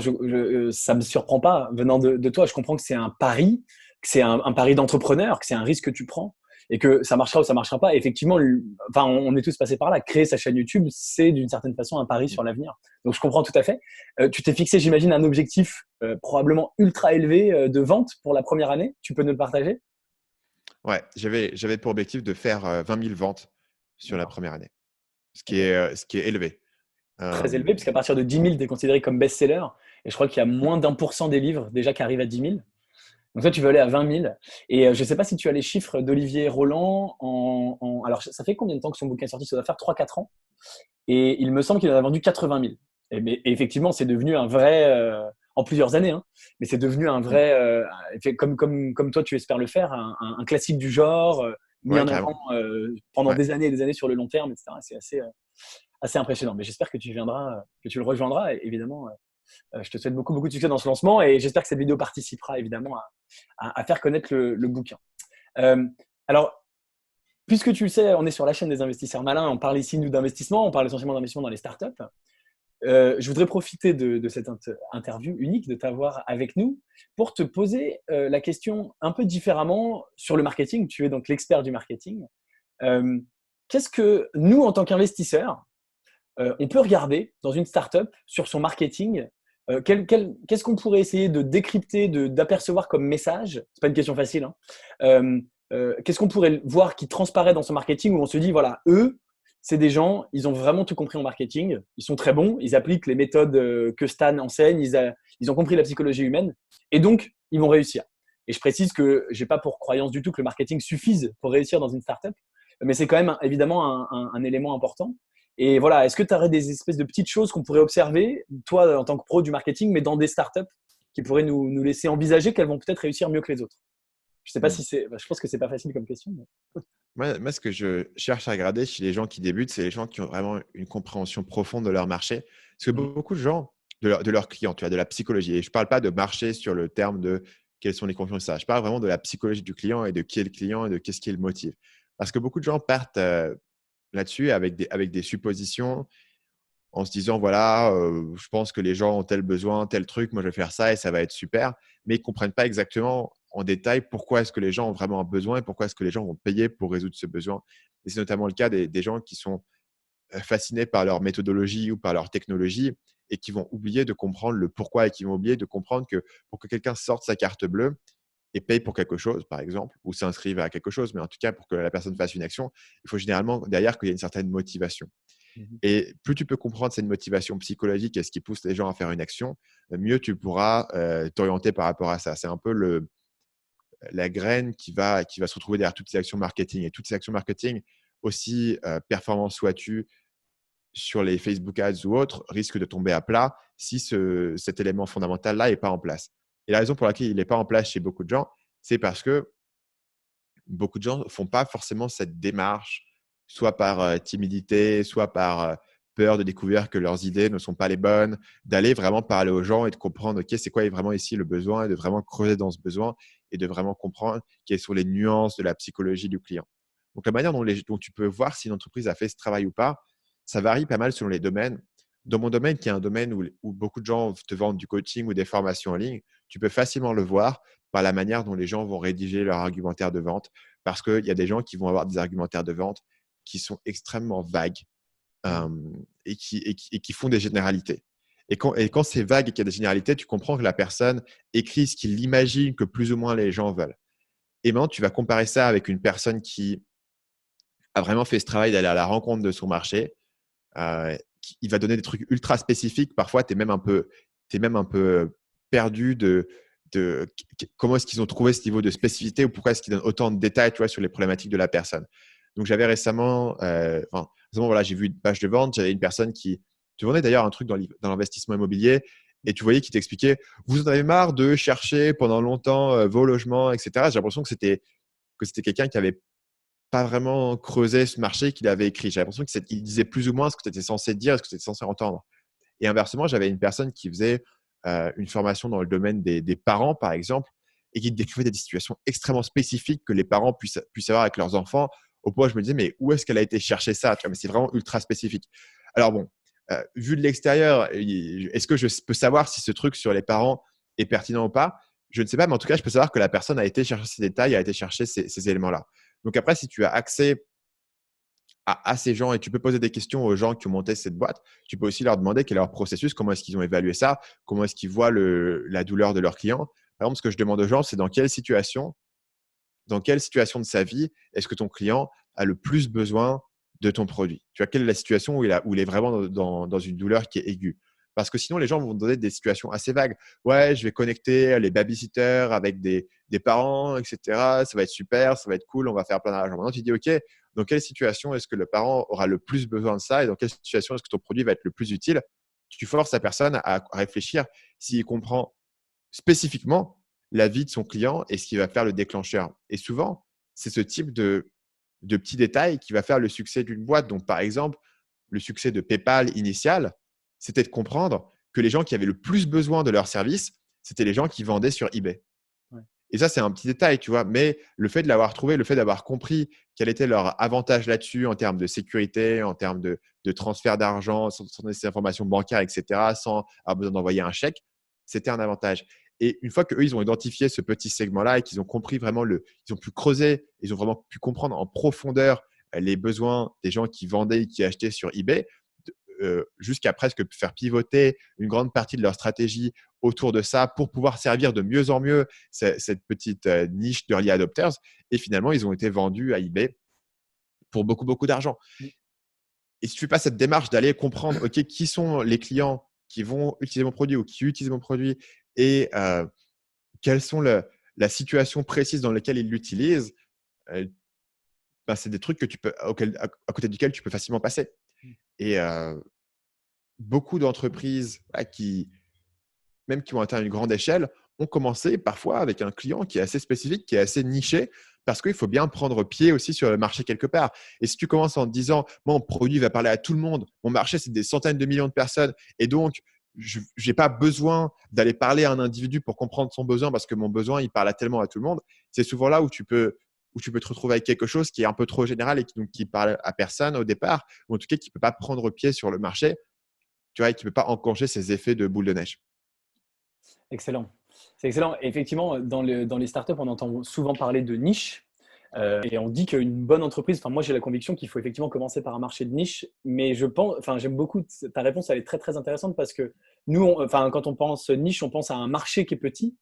ça me surprend pas venant de toi. Je comprends que c'est un pari, que c'est un pari d'entrepreneur, que c'est un risque que tu prends et que ça marchera ou ça marchera pas. Effectivement, enfin, on est tous passés par là. Créer sa chaîne YouTube, c'est d'une certaine façon un pari sur l'avenir. Donc je comprends tout à fait. Tu t'es fixé, j'imagine, un objectif probablement ultra élevé de vente pour la première année. Tu peux nous le partager? Ouais, j'avais pour objectif de faire 20 000 ventes sur la D'accord. première année, Ok. ce qui est élevé. Très Euh, élevé, puisqu'à partir de 10 000, tu es considéré comme best-seller. Et je crois qu'il y a moins d'1% des livres déjà qui arrivent à 10 000. Donc toi, tu veux aller à 20 000. Et je ne sais pas si tu as les chiffres d'Olivier Roland. Alors, ça fait combien de temps que son bouquin est sorti? Ça doit faire 3 4 ans. Et il me semble qu'il en a vendu 80 000. Et effectivement, c'est devenu un vrai, en plusieurs années, hein, mais c'est devenu un vrai, comme toi tu espères le faire, un classique du genre, mis ouais, en carrément. avant pendant Ouais. des années et des années sur le long terme, etc. C'est assez impressionnant. Mais j'espère que tu viendras, que tu le rejoindras. Et évidemment, je te souhaite beaucoup, beaucoup de succès dans ce lancement et j'espère que cette vidéo participera évidemment à faire connaître le bouquin. Euh, alors, puisque tu le sais, on est sur la chaîne des investisseurs malins, on parle ici, nous, d'investissement, on parle essentiellement d'investissement dans les startups. Je voudrais profiter de cette interview unique, de t'avoir avec nous, pour te poser la question un peu différemment sur le marketing. Tu es donc l'expert du marketing. Euh, Qu'est-ce que nous, en tant qu'investisseurs, on peut regarder dans une startup sur son marketing? Qu'est-ce qu'on pourrait essayer de décrypter, d'apercevoir comme message? C'est pas une question facile, hein. Qu'est-ce qu'on pourrait voir qui transparaît dans son marketing où on se dit, voilà, eux, c'est des gens, ils ont vraiment tout compris en marketing, ils sont très bons, ils appliquent les méthodes que Stan enseigne, ils ont compris la psychologie humaine et donc ils vont réussir. Et je précise que j'ai pas pour croyance du tout que le marketing suffise pour réussir dans une startup, mais c'est quand même évidemment un élément important. Et voilà, est-ce que tu aurais des espèces de petites choses qu'on pourrait observer, toi, en tant que pro du marketing, mais dans des startups, qui pourraient nous laisser envisager qu'elles vont peut-être réussir mieux que les autres? Je sais pas Hmm. si c'est. Je pense que c'est pas facile comme question. Mais... Moi, ce que je cherche à regarder chez les gens qui débutent, c'est les gens qui ont vraiment une compréhension profonde de leur marché. Parce que Mhm. beaucoup de gens, de leurs clients, tu vois, de la psychologie. Et je ne parle pas de marché sur le terme de quelles sont les conclusions de ça. Je parle vraiment de la psychologie du client et de qui est le client et de qu'est-ce qui le motive. Parce que beaucoup de gens partent là-dessus avec des suppositions en se disant, voilà, je pense que les gens ont tel besoin, tel truc, moi je vais faire ça et ça va être super. Mais ils ne comprennent pas exactement en détail pourquoi est-ce que les gens ont vraiment un besoin et pourquoi est-ce que les gens vont payer pour résoudre ce besoin. Et c'est notamment le cas des gens qui sont fascinés par leur méthodologie ou par leur technologie et qui vont oublier de comprendre le pourquoi et qui vont oublier de comprendre que pour que quelqu'un sorte sa carte bleue et paye pour quelque chose, par exemple, ou s'inscrive à quelque chose, mais en tout cas pour que la personne fasse une action, il faut généralement derrière qu'il y ait une certaine motivation. Mhm. Et plus tu peux comprendre cette motivation psychologique et ce qui pousse les gens à faire une action, mieux tu pourras t'orienter par rapport à ça. C'est un peu la graine qui va se retrouver derrière toutes ces actions marketing. Et toutes ces actions marketing, aussi performantes sois-tu sur les Facebook Ads ou autres, risquent de tomber à plat si cet élément fondamental-là n'est pas en place. Et la raison pour laquelle il n'est pas en place chez beaucoup de gens, c'est parce que beaucoup de gens ne font pas forcément cette démarche, soit par timidité, soit par peur de découvrir que leurs idées ne sont pas les bonnes, d'aller vraiment parler aux gens et de comprendre ok, c'est quoi vraiment ici le besoin et de vraiment creuser dans ce besoin et de vraiment comprendre quelles sont les nuances de la psychologie du client. Donc, la manière dont tu peux voir si une entreprise a fait ce travail ou pas, ça varie pas mal selon les domaines. Dans mon domaine, qui est un domaine où beaucoup de gens te vendent du coaching ou des formations en ligne, tu peux facilement le voir par la manière dont les gens vont rédiger leur argumentaire de vente, parce qu'il y a des gens qui vont avoir des argumentaires de vente qui sont extrêmement vagues Mhm. et qui font des généralités. Et quand c'est vague et qu'il y a des généralités, tu comprends que la personne écrit ce qu'il imagine que plus ou moins les gens veulent. Et maintenant, tu vas comparer ça avec une personne qui a vraiment fait ce travail d'aller à la rencontre de son marché. Il va donner des trucs ultra spécifiques. Parfois, tu es même un peu perdu de comment est-ce qu'ils ont trouvé ce niveau de spécificité ou pourquoi est-ce qu'ils donnent autant de détails, tu vois, sur les problématiques de la personne. Donc, j'avais récemment, voilà, j'ai vu une page de vente, j'avais une personne qui te vendait d'ailleurs un truc dans l'investissement immobilier et tu voyais qu'il t'expliquait, vous en avez marre de chercher pendant longtemps vos logements, etc. J'ai l'impression que c'était quelqu'un qui avait pas vraiment creusé ce marché qu'il avait écrit. J'ai l'impression qu'il disait plus ou moins ce que tu étais censé dire et ce que tu étais censé entendre. Et inversement, j'avais une personne qui faisait une formation dans le domaine des parents, par exemple, et qui décrivait des situations extrêmement spécifiques que les parents puissent avoir avec leurs enfants. Au point où je me disais, mais où est-ce qu'elle a été chercher ça, tu vois? Mais c'est vraiment ultra spécifique. Alors bon, vu de l'extérieur, est-ce que je peux savoir si ce truc sur les parents est pertinent ou pas? Je ne sais pas, mais en tout cas, je peux savoir que la personne a été chercher ces détails, a été chercher ces éléments-là. Donc après, si tu as accès à ces gens et tu peux poser des questions aux gens qui ont monté cette boîte, tu peux aussi leur demander quel est leur processus, comment est-ce qu'ils ont évalué ça, comment est-ce qu'ils voient la douleur de leurs clients. Par exemple, ce que je demande aux gens, c'est dans quelle situation de sa vie est-ce que ton client a le plus besoin de ton produit? Tu vois, quelle est la situation où il est vraiment dans une douleur qui est aiguë? Parce que sinon, les gens vont donner des situations assez vagues. Ouais, je vais connecter les babysitters avec des parents, etc. Ça va être super, ça va être cool, on va faire plein d'argent. Maintenant, tu dis, OK, dans quelle situation est-ce que le parent aura le plus besoin de ça et dans quelle situation est-ce que ton produit va être le plus utile? Tu forces la personne à réfléchir s'il comprend spécifiquement la vie de son client et ce qui va faire le déclencheur. Et souvent, c'est ce type de petits détails qui va faire le succès d'une boîte. Donc, par exemple, le succès de PayPal initial, c'était de comprendre que les gens qui avaient le plus besoin de leur service, c'était les gens qui vendaient sur eBay. Ouais. Et ça, c'est un petit détail, tu vois. Mais le fait de l'avoir trouvé, le fait d'avoir compris quel était leur avantage là-dessus en termes de sécurité, en termes de transfert d'argent, sans des informations bancaires, etc., sans avoir besoin d'envoyer un chèque, c'était un avantage. Et une fois qu'eux, ils ont identifié ce petit segment-là et qu'ils ont compris vraiment ils ont pu creuser, ils ont vraiment pu comprendre en profondeur les besoins des gens qui vendaient et qui achetaient sur eBay, jusqu'à presque faire pivoter une grande partie de leur stratégie autour de ça pour pouvoir servir de mieux en mieux cette petite niche d'early adopters. Et finalement, ils ont été vendus à eBay pour beaucoup, beaucoup d'argent. Et si tu fais pas cette démarche d'aller comprendre, OK, qui sont les clients qui vont utiliser mon produit ou qui utilisent mon produit et quelle sont la situation précise dans laquelle ils l'utilisent, ben, c'est des trucs que tu peux, à côté duquel tu peux facilement passer. Et beaucoup d'entreprises même qui ont atteint une grande échelle, ont commencé parfois avec un client qui est assez spécifique, qui est assez niché, parce qu'il faut bien prendre pied aussi sur le marché quelque part. Et si tu commences en te disant, moi, mon produit va parler à tout le monde, mon marché, c'est des centaines de millions de personnes, et donc, je n'ai pas besoin d'aller parler à un individu pour comprendre son besoin, parce que mon besoin, il parle tellement à tout le monde, c'est souvent là où tu peux te retrouver avec quelque chose qui est un peu trop général et qui parle à personne au départ, ou en tout cas qui ne peut pas prendre pied sur le marché, tu vois, et qui ne peut pas enclencher ces effets de boule de neige. Excellent. C'est excellent. Et effectivement, dans les startups, on entend souvent parler de niche. Et on dit qu'une bonne entreprise, enfin moi j'ai la conviction qu'il faut effectivement commencer par un marché de niche, mais je pense, enfin j'aime beaucoup ta réponse, elle est très très intéressante parce que nous, enfin quand on pense niche, on pense à un marché qui est petit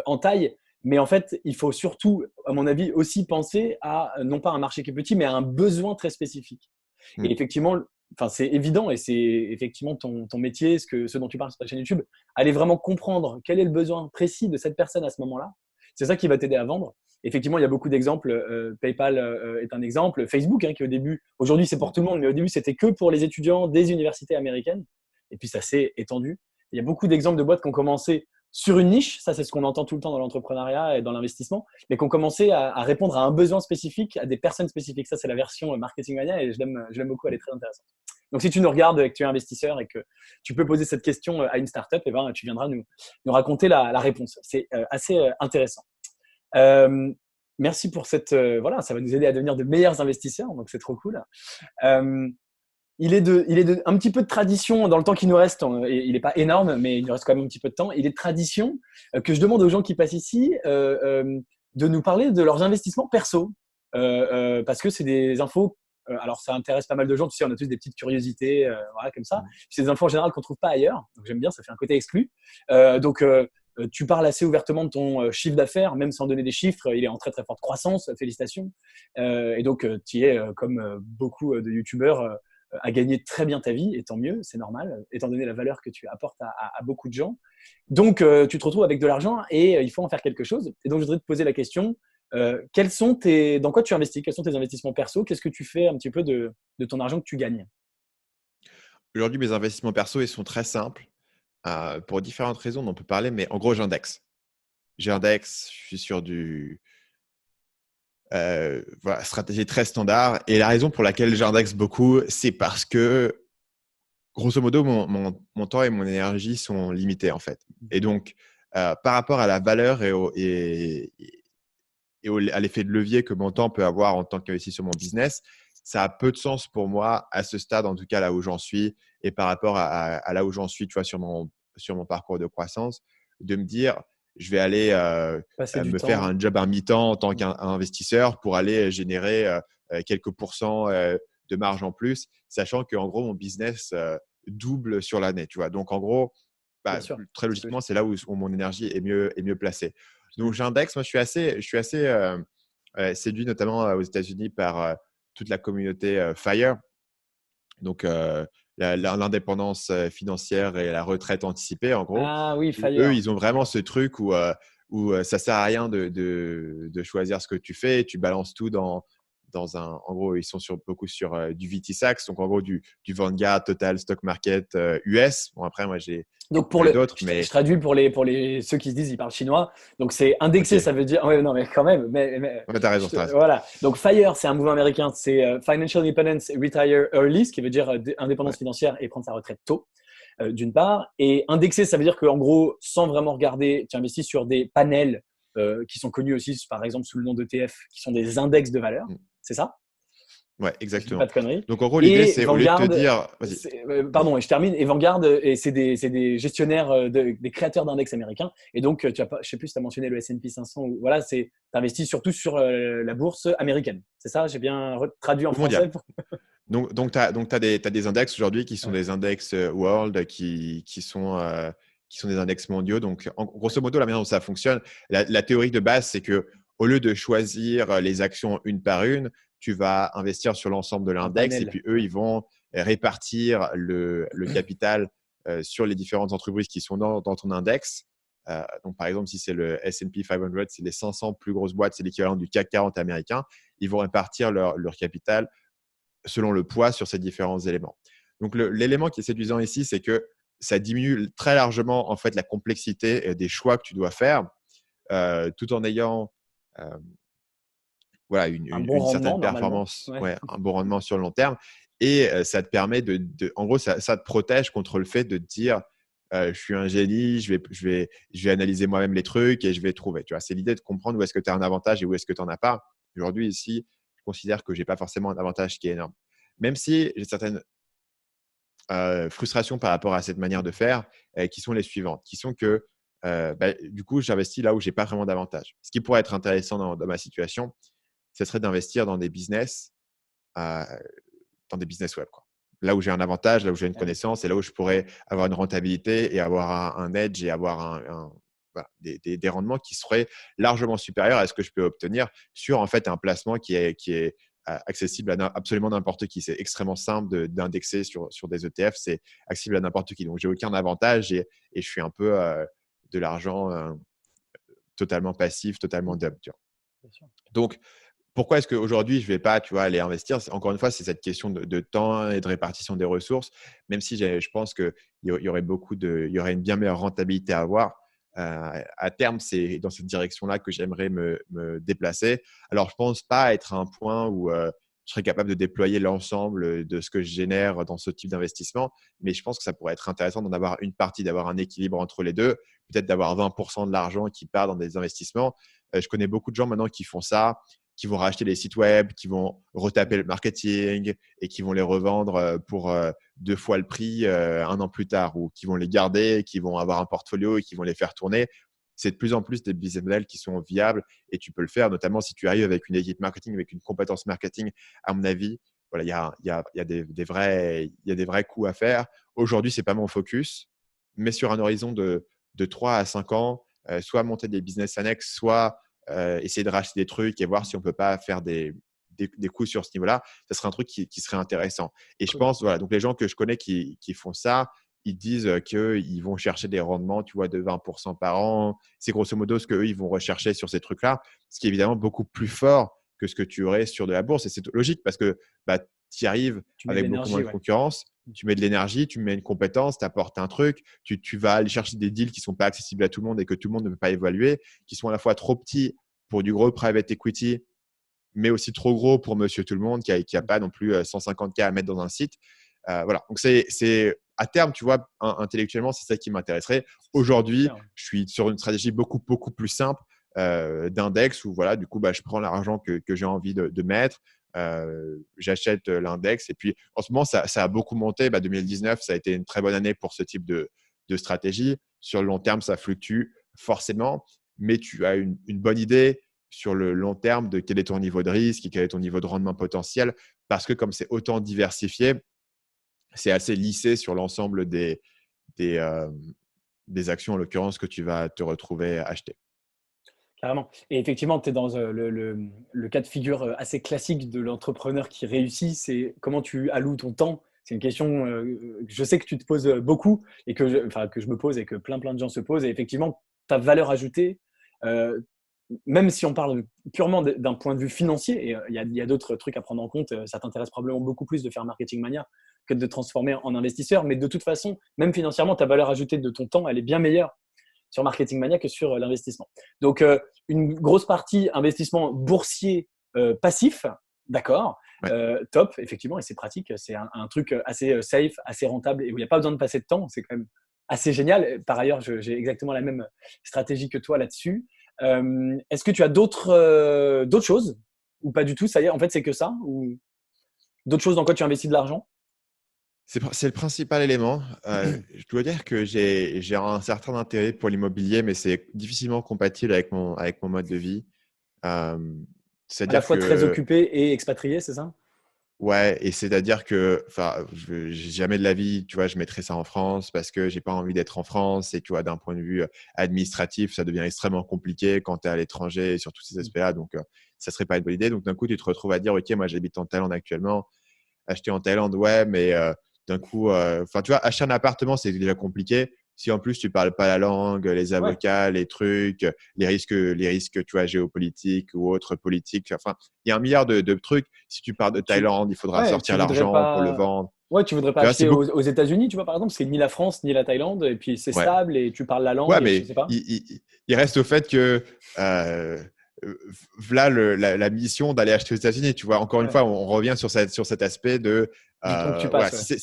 en taille, mais en fait il faut surtout, à mon avis, aussi penser à non pas un marché qui est petit, mais à un besoin très spécifique. Et Mm. effectivement, enfin, c'est évident et c'est effectivement ton métier, ce dont tu parles sur ta chaîne YouTube, aller vraiment comprendre quel est le besoin précis de cette personne à ce moment-là. C'est ça qui va t'aider à vendre. Effectivement, il y a beaucoup d'exemples. PayPal est un exemple. Facebook, hein, qui au début, aujourd'hui c'est pour tout le monde, mais au début c'était que pour les étudiants des universités américaines. Et puis ça s'est étendu. Il y a beaucoup d'exemples de boîtes qui ont commencé sur une niche, ça c'est ce qu'on entend tout le temps dans l'entrepreneuriat et dans l'investissement, mais qui ont commencé à répondre à un besoin spécifique, à des personnes spécifiques. Ça c'est la version Marketing Mania et je l'aime beaucoup, elle est très intéressante. Donc si tu nous regardes et que tu es investisseur et que tu peux poser cette question à une startup, eh ben, tu viendras nous raconter la réponse. C'est assez intéressant. Euh, Merci pour cette… voilà, ça va nous aider à devenir de meilleurs investisseurs, donc c'est trop cool. Euh, un petit peu de tradition dans le temps qui nous reste. Il n'est pas énorme, mais il nous reste quand même un petit peu de temps. Il est de tradition que je demande aux gens qui passent ici de nous parler de leurs investissements perso, parce que c'est des infos. Alors, ça intéresse pas mal de gens. Tu sais, on a tous des petites curiosités, voilà, comme ça. C'est des infos en général qu'on trouve pas ailleurs. Donc, j'aime bien, ça fait un côté exclu. Tu parles assez ouvertement de ton chiffre d'affaires, même sans donner des chiffres. Il est en très très forte croissance. Félicitations. Et donc, tu y es, comme beaucoup de youtubeurs, à gagner très bien ta vie, et tant mieux, c'est normal, étant donné la valeur que tu apportes à beaucoup de gens. Donc, tu te retrouves avec de l'argent et il faut en faire quelque chose. Et donc, je voudrais te poser la question, dans quoi tu investis? Quels sont tes investissements perso? Qu'est-ce que tu fais un petit peu de ton argent que tu gagnes? Aujourd'hui, mes investissements perso, ils sont très simples. Pour différentes raisons dont on peut parler, mais en gros, j'indexe. J'indexe, je suis sur voilà, stratégie très standard. Et la raison pour laquelle j'indexe beaucoup, c'est parce que, grosso modo, mon temps et mon énergie sont limités, en fait. Et donc, par rapport à la valeur à l'effet de levier que mon temps peut avoir en tant qu'investi sur mon business, ça a peu de sens pour moi à ce stade, en tout cas là où j'en suis, et par rapport à là où j'en suis, tu vois, sur mon parcours de croissance, de me dire, je vais aller Passer du me faire temps. un job à mi-temps en tant qu'investisseur pour aller générer quelques pourcents de marge en plus, sachant qu'en gros, mon business double sur l'année, tu vois. Donc, en gros, Bien bah, sûr, très c'est logiquement, logique. c'est là où mon énergie est mieux placée. Donc, j'indexe, moi, je suis assez séduit notamment aux États-Unis par toute la communauté FIRE, donc l'indépendance financière et la retraite anticipée, en gros. Ah oui, Où eux, Fire. ils ont vraiment ce truc où ça sert à rien de choisir ce que tu fais. Tu balances tout dans un. En gros, ils sont beaucoup sur du VT-Sax, donc en gros du Vanguard, Total, Stock Market US. Bon, après, moi, j'ai Donc trouvé d'autres, je mais traduis pour les ceux qui se disent ils parlent chinois. Donc c'est ok. indexé, ça veut dire ouais non mais quand même Ouais, t'as raison, t'as raison. voilà. Donc FIRE c'est un mouvement américain, c'est Financial Independence Retire Early, ce qui veut dire Ouais. indépendance financière et prendre sa retraite tôt. D'une part, et indexé, ça veut dire qu'en gros, sans vraiment regarder, tu investis sur des panels qui sont connus aussi, par exemple, sous le nom d'ETF, qui sont des index de valeur. Mm. C'est ça? Ouais, Je dis pas exactement. de conneries. Donc en gros, l'idée, Et c'est au lieu de te Vanguard, dire, vas-y, vas-y. pardon, et je termine. Et Vanguard, et c'est des gestionnaires, des créateurs d'index américains. Et donc, tu as pas, je sais plus si tu as mentionné le S&P 500 ou voilà, tu investis surtout sur la bourse américaine. C'est ça? J'ai bien traduit en Au français mondial. Donc, t'as des index aujourd'hui qui sont Ouais. des index world qui sont des index mondiaux. Donc, grosso modo, la manière dont ça fonctionne, la théorie de base, c'est que au lieu de choisir les actions une par une, tu vas investir sur l'ensemble de Un l'index et panel. puis eux, Ouais. ils vont répartir le capital sur les différentes entreprises qui sont dans ton index. Donc, par exemple, si c'est le S&P 500, c'est les 500 plus grosses boîtes, c'est l'équivalent du CAC 40 américain. Ils vont répartir leur capital selon le poids sur ces différents éléments. Donc, l'élément qui est séduisant ici, c'est que ça diminue très largement en fait la complexité des choix que tu dois faire, tout en ayant voilà, Un bon une rendement, certaine normalement. performance, Ouais. ouais, un bon rendement sur le long terme. Et ça te permet en gros, ça te protège contre le fait de te dire, je suis un génie, je vais analyser moi-même les trucs et je vais trouver. Tu vois, c'est l'idée de comprendre où est-ce que tu as un avantage et où est-ce que tu n'en as pas. Aujourd'hui, ici, je considère que je n'ai pas forcément un avantage qui est énorme. Même si j'ai certaines frustrations par rapport à cette manière de faire, qui sont les suivantes, qui sont que du coup, j'investis là où j'ai pas vraiment d'avantage. Ce qui pourrait être intéressant dans ma situation, ce serait d'investir euh, dans des business web, quoi. Là où j'ai un avantage, là où j'ai une Ah oui. connaissance, et là où je pourrais avoir une rentabilité et avoir un edge et avoir voilà, des rendements qui seraient largement supérieurs à ce que je peux obtenir sur en fait un placement qui est accessible à absolument n'importe qui. C'est extrêmement simple d'indexer sur des ETF, c'est accessible à n'importe qui. Donc, j'ai aucun avantage et je suis un peu de l'argent totalement passif, totalement Mhm, dumb. Tu vois. bien sûr. Donc, pourquoi est-ce qu'aujourd'hui, je ne vais pas, tu vois, aller investir? Encore une fois, c'est cette question de temps et de répartition des ressources, même si je pense qu'il y aurait il y aurait une bien meilleure rentabilité à avoir. À terme, c'est dans cette direction-là que j'aimerais me déplacer. Alors, je ne pense pas être à un point où je serais capable de déployer l'ensemble de ce que je génère dans ce type d'investissement, mais je pense que ça pourrait être intéressant d'en avoir une partie, d'avoir un équilibre entre les deux, peut-être d'avoir 20% de l'argent qui part dans des investissements. Je connais beaucoup de gens maintenant qui font ça, qui vont racheter des sites web, qui vont retaper le marketing et qui vont les revendre pour deux fois le prix un an plus tard, ou qui vont les garder, qui vont avoir un portfolio et qui vont les faire tourner. C'est de plus en plus des business models qui sont viables et tu peux le faire, notamment si tu arrives avec une équipe marketing, avec une compétence marketing. À mon avis, voilà, il y a des vrais coups à faire. Aujourd'hui, ce n'est pas mon focus, mais sur un horizon de 3 à 5 ans, soit monter des business annexes, soit essayer de racheter des trucs et voir si on ne peut pas faire des coups sur ce niveau-là, ça serait un truc qui serait intéressant. Et je Cool. pense, voilà, donc les gens que je connais qui font ça, ils disent qu'ils vont chercher des rendements, tu vois, de 20% par an. C'est grosso modo ce qu'eux, ils vont rechercher sur ces trucs-là, ce qui est évidemment beaucoup plus fort que ce que tu aurais sur de la bourse. Et c'est logique parce que bah, tu y arrives Tu mets de avec beaucoup moins l'énergie, de ouais. concurrence. Tu mets de l'énergie, tu mets une compétence, tu apportes un truc, tu vas aller chercher des deals qui ne sont pas accessibles à tout le monde et que tout le monde ne peut pas évaluer, qui sont à la fois trop petits pour du gros private equity, mais aussi trop gros pour monsieur tout le monde qui a pas non plus 150K à mettre dans un site. Voilà. Donc, c'est à terme, tu vois, intellectuellement, c'est ça qui m'intéresserait. Aujourd'hui, Super. je suis sur une stratégie beaucoup, beaucoup plus simple d'index où, voilà, du coup, bah, je prends l'argent que j'ai envie de mettre. J'achète l'index. Et puis, en ce moment, ça a beaucoup monté. 2019, ça a été une très bonne année pour ce type de stratégie. Sur le long terme, ça fluctue forcément, mais tu as une bonne idée sur le long terme de quel est ton niveau de risque et quel est ton niveau de rendement potentiel. Parce que comme c'est autant diversifié, c'est assez lissé sur l'ensemble des, euh, des actions, en l'occurrence, que tu vas te retrouver à acheter. Carrément. Et effectivement, tu es dans le cas de figure assez classique de l'entrepreneur qui réussit, c'est comment tu alloues ton temps. C'est une question que je sais que tu te poses beaucoup et que je me pose et que plein de gens se posent. Et effectivement, ta valeur ajoutée, euh, même si on parle purement d'un point de vue financier, et il y a d'autres trucs à prendre en compte, ça t'intéresse probablement beaucoup plus de faire Marketing Mania que de te transformer en investisseur. Mais de toute façon, même financièrement, ta valeur ajoutée de ton temps, elle est bien meilleure sur Marketing Mania que sur l'investissement. Donc, une grosse partie investissement boursier passif, d'accord, Ouais. top, effectivement, et c'est pratique. C'est un truc assez safe, assez rentable et où il n'y a pas besoin de passer de temps. C'est quand même assez génial. Par ailleurs, j'ai exactement la même stratégie que toi là-dessus. Est-ce que tu as d'autres choses ou pas du tout? Ça y est, en fait, c'est que ça ou d'autres choses dans quoi tu investis de l'argent? C'est le principal élément. Je dois dire que j'ai un certain intérêt pour l'immobilier, mais c'est difficilement compatible avec mon mode de vie. Euh, À la c'est-à-dire fois très que, occupé et expatrié, c'est ça? ouais, et c'est-à-dire que, enfin, jamais de la vie, tu vois, je mettrais ça en France parce que j'ai pas envie d'être en France et tu vois, d'un point de vue administratif, ça devient extrêmement compliqué quand tu es à l'étranger et sur tous ces aspects-là. Donc, ça serait pas une bonne idée. Donc, d'un coup, tu te retrouves à dire, OK, moi, j'habite en Thaïlande actuellement. Acheter en Thaïlande, ouais, mais d'un coup, enfin, tu vois, acheter un appartement, c'est déjà compliqué. Si en plus tu parles pas la langue, les Ouais, avocats, les trucs, les risques, tu vois, géopolitiques ou autres politiques. Enfin, il y a un milliard de trucs. Si tu pars de tu, Thaïlande, il faudra Ouais, tu sortir voudrais l'argent pour le pas. vendre. Ouais, tu voudrais pas Tu vois, c'est acheter aux, beaucoup. aux États-Unis, tu vois, par exemple, c'est ni la France ni la Thaïlande, et puis c'est Ouais. stable et tu parles la Ouais, langue et je mais sais pas. il reste au fait que euh, voilà la mission d'aller acheter aux États-Unis. Tu vois, encore une Ouais. fois, on revient sur cet aspect de Du temps que tu voilà, passes, ouais.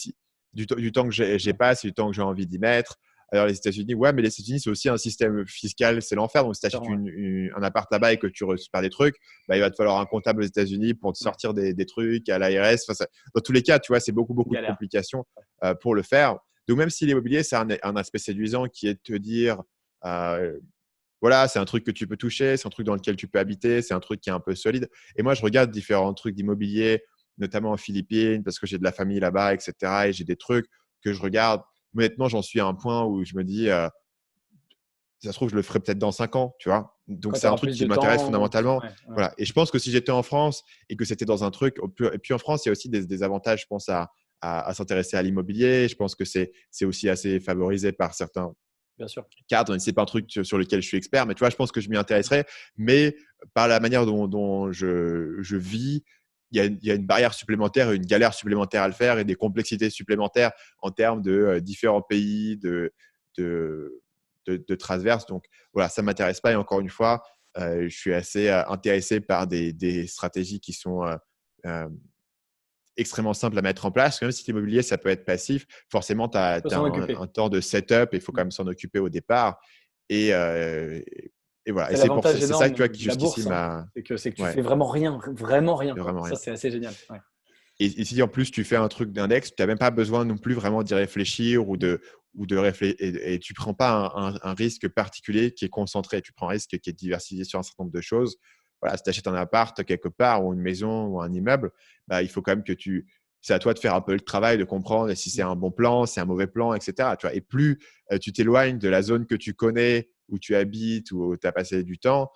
du temps que j'ai pas, c'est du temps que j'ai envie d'y mettre. Alors les États-Unis, ouais, mais les États-Unis, c'est aussi un système fiscal, c'est l'enfer. Donc si tu achètes Différent, ouais. un appart là-bas et que tu récupères des trucs, bah, il va te falloir un comptable aux États-Unis pour te Ouais. sortir des trucs à l'ARS. Enfin, dans tous les cas, tu vois, c'est beaucoup de Galère. complications pour le faire. Donc même si l'immobilier, c'est un aspect séduisant qui est de te dire euh, voilà, c'est un truc que tu peux toucher, c'est un truc dans lequel tu peux habiter, c'est un truc qui est un peu solide. Et moi, je regarde différents trucs d'immobilier, notamment en Philippines, parce que j'ai de la famille là-bas, etc. Et j'ai des trucs que je regarde. Honnêtement, j'en suis à un point où je me dis, ça se trouve, je le ferai peut-être dans 5 ans, tu vois. Donc, Quand tu c'est un auras truc plus qui de m'intéresse temps. fondamentalement. Ouais, ouais. Voilà. Et je pense que si j'étais en France et que c'était dans un truc, et puis en France, il y a aussi des avantages, je pense, à s'intéresser à l'immobilier. Je pense que c'est aussi assez favorisé par certains Bien sûr. cadre, c'est pas un truc sur lequel je suis expert, mais tu vois, je pense que je m'y intéresserai. Mais par la manière dont je vis, il y a une barrière supplémentaire et une galère supplémentaire à le faire et des complexités supplémentaires en termes de différents pays, de, de transverse. Donc voilà, ça ne m'intéresse pas. Et encore une fois, je suis assez intéressé par des stratégies qui sont euh, extrêmement simple à mettre en place. Même si l'immobilier, ça peut être passif, forcément, tu as, Faut s'en occuper. un temps de setup et il faut quand même s'en occuper au départ. Et, euh, et voilà. Et C'est l'avantage c'est ça que tu vois énorme qui de la justifie bourse, hein. ma. C'est que tu Ouais, fais vraiment rien, vraiment rien, quoi. vraiment Ça, rien. c'est assez génial. Ouais. Et si en plus tu fais un truc d'index, tu n'as même pas besoin non plus vraiment d'y réfléchir ou de réfléchir. Et tu ne prends pas un risque particulier qui est concentré. Tu prends un risque qui est diversifié sur un certain nombre de choses. Voilà, si tu achètes un appart quelque part ou une maison ou un immeuble, bah, il faut quand même que tu. C'est à toi de faire un peu le travail, de comprendre si c'est un bon plan, si c'est un mauvais plan, etc. Tu vois. Et plus tu t'éloignes de la zone que tu connais, où tu habites, où tu as passé du temps,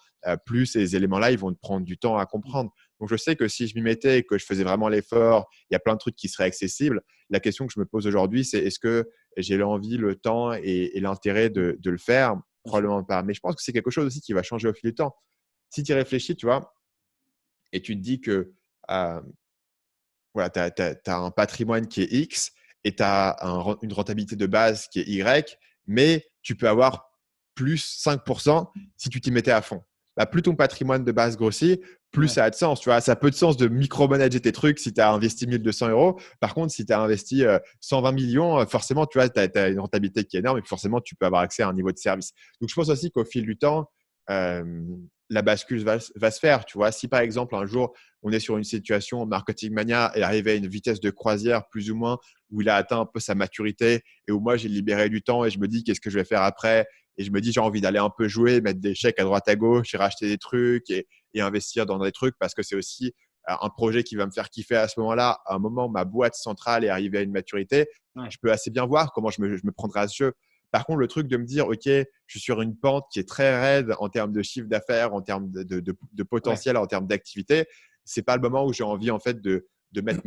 plus ces éléments-là, ils vont te prendre du temps à comprendre. Donc, je sais que si je m'y mettais et que je faisais vraiment l'effort, il y a plein de trucs qui seraient accessibles. La question que je me pose aujourd'hui, c'est est-ce que j'ai l'envie, le temps et l'intérêt de le faire? Bien sûr. Probablement pas. Mais je pense que c'est quelque chose aussi qui va changer au fil du temps. Si tu y réfléchis, tu vois, et tu te dis que euh, voilà, tu as un patrimoine qui est X et tu as une rentabilité de base qui est Y, mais tu peux avoir plus 5% si tu t'y mettais à fond. Bah, plus ton patrimoine de base grossit, plus Ouais. ça a de sens. Tu vois, ça a peu de sens de micromanager tes trucs si tu as investi 1 200 euros. Par contre, si tu as investi 120 millions, forcément, tu vois, tu as une rentabilité qui est énorme et forcément, tu peux avoir accès à un niveau de service. Donc, je pense aussi qu'au fil du temps, euh, la bascule va se faire. Tu vois, si par exemple, un jour, on est sur une situation, Marketing Mania est arrivé à une vitesse de croisière plus ou moins où il a atteint un peu sa maturité et où moi, j'ai libéré du temps et je me dis qu'est-ce que je vais faire après. Et je me dis, j'ai envie d'aller un peu jouer, mettre des chèques à droite à gauche et racheter des trucs et investir dans des trucs parce que c'est aussi un projet qui va me faire kiffer à ce moment-là. À un moment où ma boîte centrale est arrivée à une maturité, Ouais. je peux assez bien voir comment je me prendrai à ce jeu. Par contre, le truc de me dire, OK, je suis sur une pente qui est très raide en termes de chiffre d'affaires, en termes de Ouais. potentiel, en termes d'activité, c'est pas le moment où j'ai envie en fait de mettre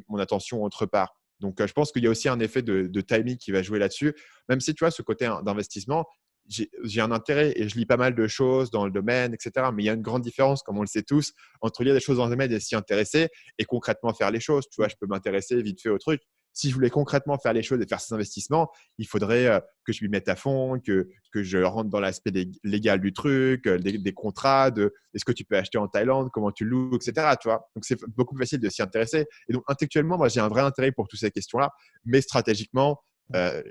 mon attention autre part. Donc, je pense qu'il y a aussi un effet de timing qui va jouer là-dessus. Même si tu vois, ce côté d'investissement, j'ai un intérêt et je lis pas mal de choses dans le domaine, etc. Mais il y a une grande différence, comme on le sait tous, entre lire des choses dans le domaine et s'y intéresser et concrètement faire les choses. Tu vois, je peux m'intéresser vite fait au truc. Si je voulais concrètement faire les choses et faire ces investissements, il faudrait que je m'y mette à fond, que je rentre dans l'aspect légal du truc, des contrats, est-ce que tu peux acheter en Thaïlande, comment tu loues, etc. Tu vois. Donc, c'est beaucoup plus facile de s'y intéresser. Et donc, intellectuellement, moi, j'ai un vrai intérêt pour toutes ces questions-là, mais stratégiquement, euh,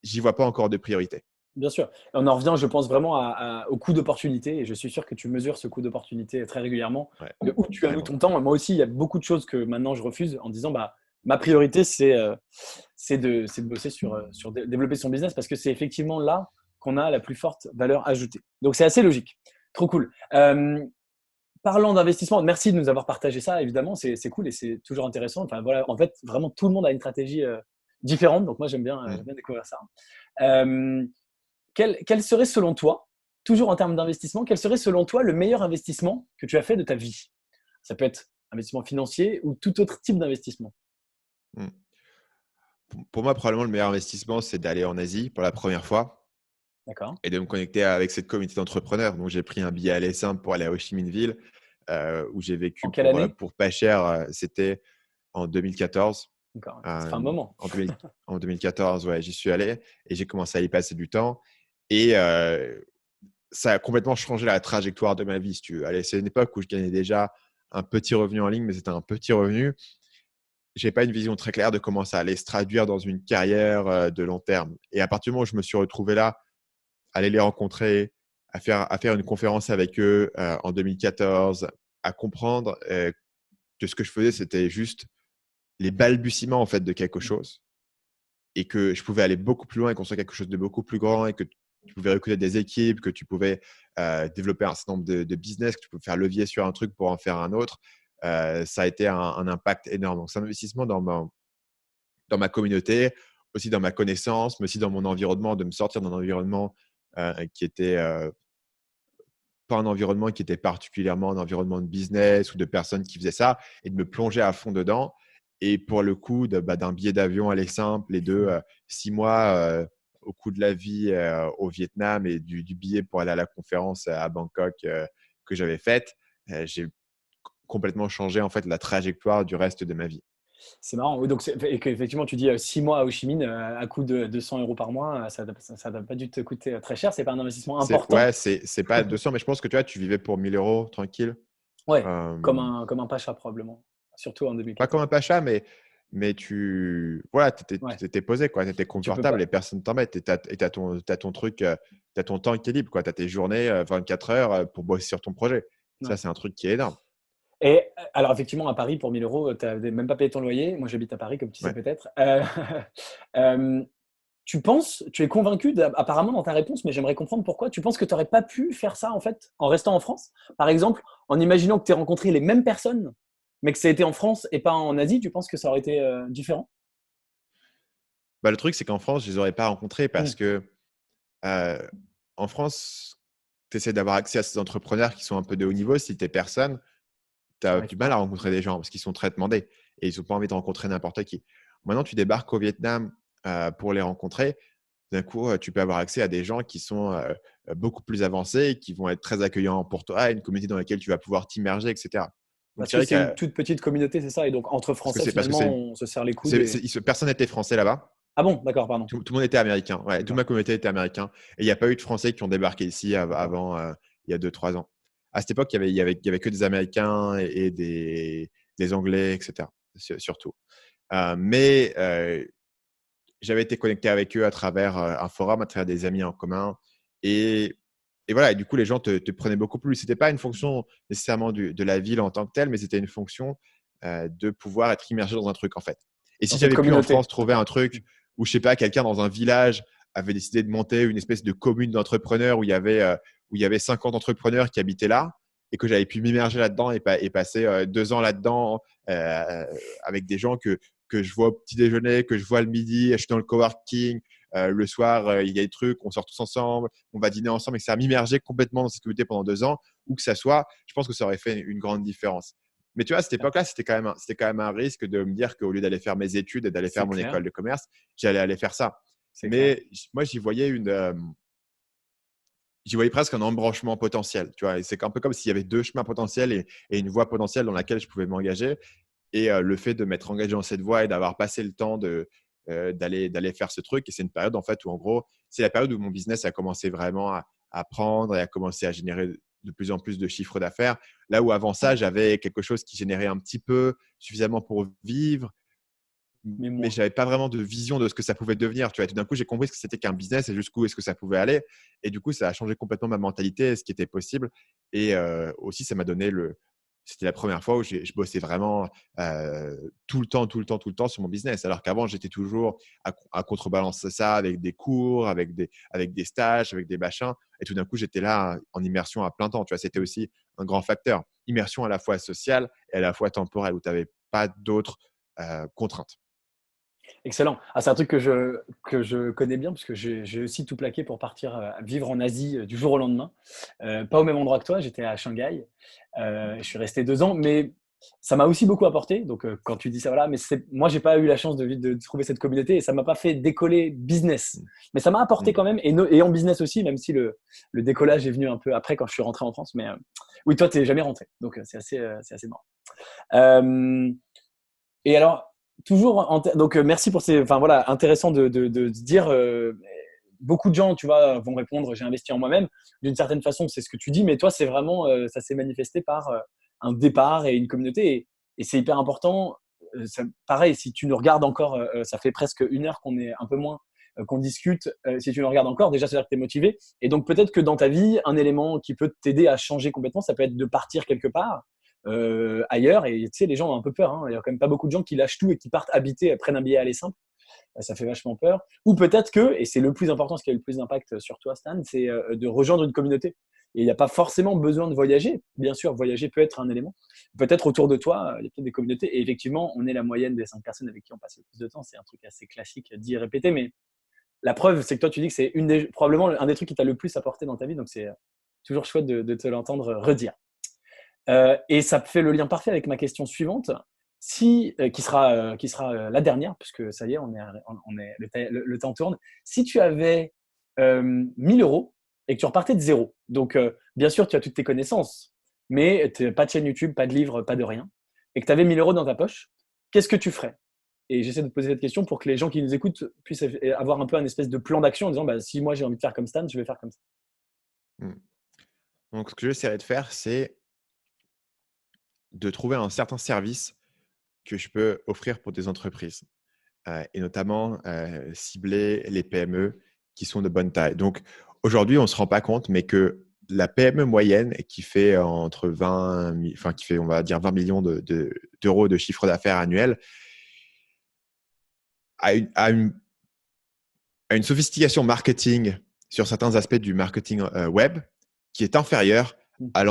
j'y vois pas encore de priorité. Bien sûr. On en revient, je pense vraiment au coût d'opportunité et je suis sûr que tu mesures ce coût d'opportunité très régulièrement. Ouais, De où tu alloues carrément. ton temps. Moi aussi, il y a beaucoup de choses que maintenant je refuse en disant bah, ma priorité, c'est de bosser sur développer son business parce que c'est effectivement là qu'on a la plus forte valeur ajoutée. Donc c'est assez logique. Trop cool. Parlant d'investissement, merci de nous avoir partagé ça, évidemment, c'est cool et c'est toujours intéressant. Enfin, voilà, en fait, vraiment, tout le monde a une stratégie différente. Donc moi, Mm. j'aime bien découvrir ça. Euh, quel serait selon toi, toujours en termes d'investissement, quel serait selon toi le meilleur investissement que tu as fait de ta vie? Ça peut être investissement financier ou tout autre type d'investissement. Mm. Pour moi, probablement, le meilleur investissement, c'est d'aller en Asie pour la première fois D'accord. et de me connecter avec cette communauté d'entrepreneurs. Donc, j'ai pris un billet aller simple pour aller à Ho Chi Minh Ville, où j'ai vécu En quelle année? pour pas cher. C'était en 2014. D'accord. Ça fait un Euh, moment. en 2014, ouais, j'y suis allé et j'ai commencé à y passer du temps. Et ça a complètement changé la trajectoire de ma vie, si tu veux. Allez, c'est une époque où je gagnais déjà un petit revenu en ligne, mais c'était un petit revenu. J'ai pas une vision très claire de comment ça allait se traduire dans une carrière de long terme. Et à partir du moment où je me suis retrouvé là, aller les rencontrer, à faire une conférence avec eux en 2014, à comprendre que ce que je faisais, c'était juste les balbutiements en fait de quelque chose et que je pouvais aller beaucoup plus loin et construire quelque chose de beaucoup plus grand et que tu pouvais recruter des équipes, que tu pouvais développer un certain nombre de business, que tu pouvais faire levier sur un truc pour en faire un autre. Ça a été un impact énorme. Donc, c'est un investissement dans ma communauté, aussi dans ma connaissance, mais aussi dans mon environnement, de me sortir d'un environnement qui était pas un environnement qui était particulièrement un environnement de business ou de personnes qui faisaient ça et de me plonger à fond dedans. Et pour le coup, d'un billet d'avion aller simple et de 6 mois au coût de la vie au Vietnam et du billet pour aller à la conférence à Bangkok que j'avais faite, j'ai complètement changé en fait la trajectoire du reste de ma vie. C'est marrant. Oui, donc, et qu'effectivement, tu dis 6 mois à Ho Chi Minh à coût de 200 euros par mois, ça n'a pas dû te coûter très cher. C'est pas un investissement important. Ouais, c'est pas 200, mais je pense que tu vois, tu vivais pour 1 000 euros tranquille. Ouais, comme Euh, un pacha probablement. Surtout en Pas comme un 2014. pacha, mais voilà, tu Ouais, étais posé, quoi. Tu étais tu peux confortable pas. et personne ne t'embête. Et tu as, ton truc, tu as ton temps qui est libre, quoi. Tu as tes journées 24 heures pour bosser sur ton projet. Ça, Ouais. c'est un truc qui est énorme. Et alors, effectivement, à Paris, pour 1000 euros, tu n'avais même pas payé ton loyer. Moi, j'habite à Paris, comme tu sais Ouais. peut-être. Euh, tu es convaincu, apparemment, dans ta réponse, mais j'aimerais comprendre pourquoi. Tu penses que tu n'aurais pas pu faire ça, en fait, en restant en France? Par exemple, en imaginant que tu aies rencontré les mêmes personnes, mais que ça a été en France et pas en Asie, tu penses que ça aurait été différent? Bah, le truc, c'est qu'en France, je les aurais pas rencontrés parce Hmm. que euh, en France, tu essaies d'avoir accès à ces entrepreneurs qui sont un peu de haut niveau. Si tu es personne, tu as T'arrives du mal à pas. rencontrer des gens parce qu'ils sont très demandés et ils n'ont pas envie de rencontrer n'importe qui. Maintenant, tu débarques au Vietnam pour les rencontrer. D'un coup, tu peux avoir accès à des gens qui sont beaucoup plus avancés et qui vont être très accueillants pour toi, une communauté dans laquelle tu vas pouvoir t'immerger, etc. Donc, Parce c'est que vrai c'est une que toute petite communauté, c'est ça? Et donc, entre parce que Français, c'est parce que finalement, c'est on se serre les coudes et… personne n'était français là-bas. Ah bon? D'accord, pardon. Tout le monde était américain. Ouais, toute D'accord, ma communauté était américain. Et il n'y a pas eu de Français qui ont débarqué ici d'accord. avant il y a 2 3 ans. À cette époque, il y avait que des Américains et des Anglais, etc. Surtout. Mais j'avais été connecté avec eux à travers un forum, à travers des amis en commun. Et, et voilà, et du coup, les gens te prenaient beaucoup plus. Ce n'était pas une fonction nécessairement de la ville en tant que telle, mais c'était une fonction de pouvoir être immergé dans un truc, en fait. Et Dans si cette j'avais pu en communauté. France trouver un truc où, je sais pas, quelqu'un dans un village avait décidé de monter une espèce de commune d'entrepreneurs où il y avait 50 entrepreneurs qui habitaient là, et que j'avais pu m'immerger là-dedans et passer 2 ans là-dedans avec des gens que je vois au petit déjeuner, que je vois le midi, je suis dans le coworking, le soir, il y a des trucs, on sort tous ensemble, on va dîner ensemble, et que ça a m'immerger complètement dans cette communauté pendant 2 ans, ou que ça soit, je pense que ça aurait fait une grande différence. Mais tu vois, à cette époque-là, c'était quand même un risque de me dire qu'au lieu d'aller faire mes études et d'aller faire C'est mon clair. école de commerce, j'allais aller faire ça. C'est clair. Mais moi, j'y voyais presque un embranchement potentiel. Tu vois, et c'est un peu comme s'il y avait 2 chemins potentiels et une voie potentielle dans laquelle je pouvais m'engager. Et le fait de m'être engagé dans cette voie et d'avoir passé le temps d'aller faire ce truc. Et c'est une période, en fait, où, en gros, c'est la période où mon business a commencé vraiment à prendre et a commencé à générer de plus en plus de chiffres d'affaires. Là où avant ça, j'avais quelque chose qui générait un petit peu suffisamment pour vivre, Mais mais moi. je n'avais pas vraiment de vision de ce que ça pouvait devenir. Tu vois, et tout d'un coup, j'ai compris que c'était qu'un business et jusqu'où est-ce que ça pouvait aller. Et du coup, ça a changé complètement ma mentalité et ce qui était possible. Et aussi, ça m'a donné C'était la première fois où je bossais vraiment tout le temps, tout le temps, tout le temps sur mon business. Alors qu'avant, j'étais toujours à contrebalancer ça avec des cours, avec des stages, avec des machins. Et tout d'un coup, j'étais là en immersion à plein temps. Tu vois, c'était aussi un grand facteur. Immersion à la fois sociale et à la fois temporelle, où tu n'avais pas d'autres contraintes. Excellent. Ah, c'est un truc que je connais bien parce que j'ai aussi tout plaqué pour partir vivre en Asie du jour au lendemain. Pas au même endroit que toi, j'étais à Shanghai. Je suis resté 2 ans, mais ça m'a aussi beaucoup apporté. Donc, quand tu dis ça, voilà, mais moi, j'ai pas eu la chance de trouver cette communauté et ça m'a pas fait décoller business. Mais ça m'a apporté Mm. quand même, et en business aussi, même si le décollage est venu un peu après quand je suis rentré en France. Mais oui, toi, tu n'es jamais rentré. Donc, c'est assez marrant. Euh, et alors, toujours, donc merci pour ces, enfin voilà, intéressant de se dire, beaucoup de gens, tu vois, vont répondre, j'ai investi en moi-même. D'une certaine façon, c'est ce que tu dis, mais toi, c'est vraiment, ça s'est manifesté par un départ et une communauté, et c'est hyper important. Pareil, si tu nous regardes encore, ça fait presque 1 heure qu'on est un peu moins, qu'on discute. Si tu nous regardes encore, déjà, c'est-à-dire que tu es motivé. Et donc, peut-être que dans ta vie, un élément qui peut t'aider à changer complètement, ça peut être de partir quelque part ailleurs. Et tu sais, les gens ont un peu peur, hein. Il y a quand même pas beaucoup de gens qui lâchent tout et qui partent habiter, prennent un billet aller simple. Ça fait vachement peur. Ou peut-être que, et c'est le plus important, ce qui a le plus d'impact sur toi, Stan, c'est de rejoindre une communauté. Et il n'y a pas forcément besoin de voyager. Bien sûr, voyager peut être un élément. Peut-être autour de toi, il y a peut-être des communautés. Et effectivement, on est la moyenne des 5 personnes avec qui on passe le plus de temps. C'est un truc assez classique dit et répété. Mais la preuve, c'est que toi, tu dis que c'est probablement un des trucs qui t'a le plus apporté dans ta vie. Donc, c'est toujours chouette de te l'entendre redire. Et ça fait le lien parfait avec ma question suivante, qui sera la dernière, puisque ça y est, le temps tourne. Si tu avais 1000 euros et que tu repartais de zéro, donc bien sûr, tu as toutes tes connaissances, mais pas de chaîne YouTube, pas de livre, pas de rien, et que tu avais 1000 euros dans ta poche, qu'est-ce que tu ferais? Et j'essaie de te poser cette question pour que les gens qui nous écoutent puissent avoir un peu un espèce de plan d'action en disant bah, si moi j'ai envie de faire comme Stan, je vais faire comme ça. Mm. Donc, ce que j'essaierai de faire, c'est de trouver un certain service que je peux offrir pour des entreprises et notamment cibler les PME qui sont de bonne taille. Donc, aujourd'hui, on ne se rend pas compte, mais que la PME moyenne qui fait entre 20, enfin, qui fait, on va dire, 20 millions d'euros de chiffre d'affaires annuel a une sophistication marketing sur certains aspects du marketing web qui est inférieure à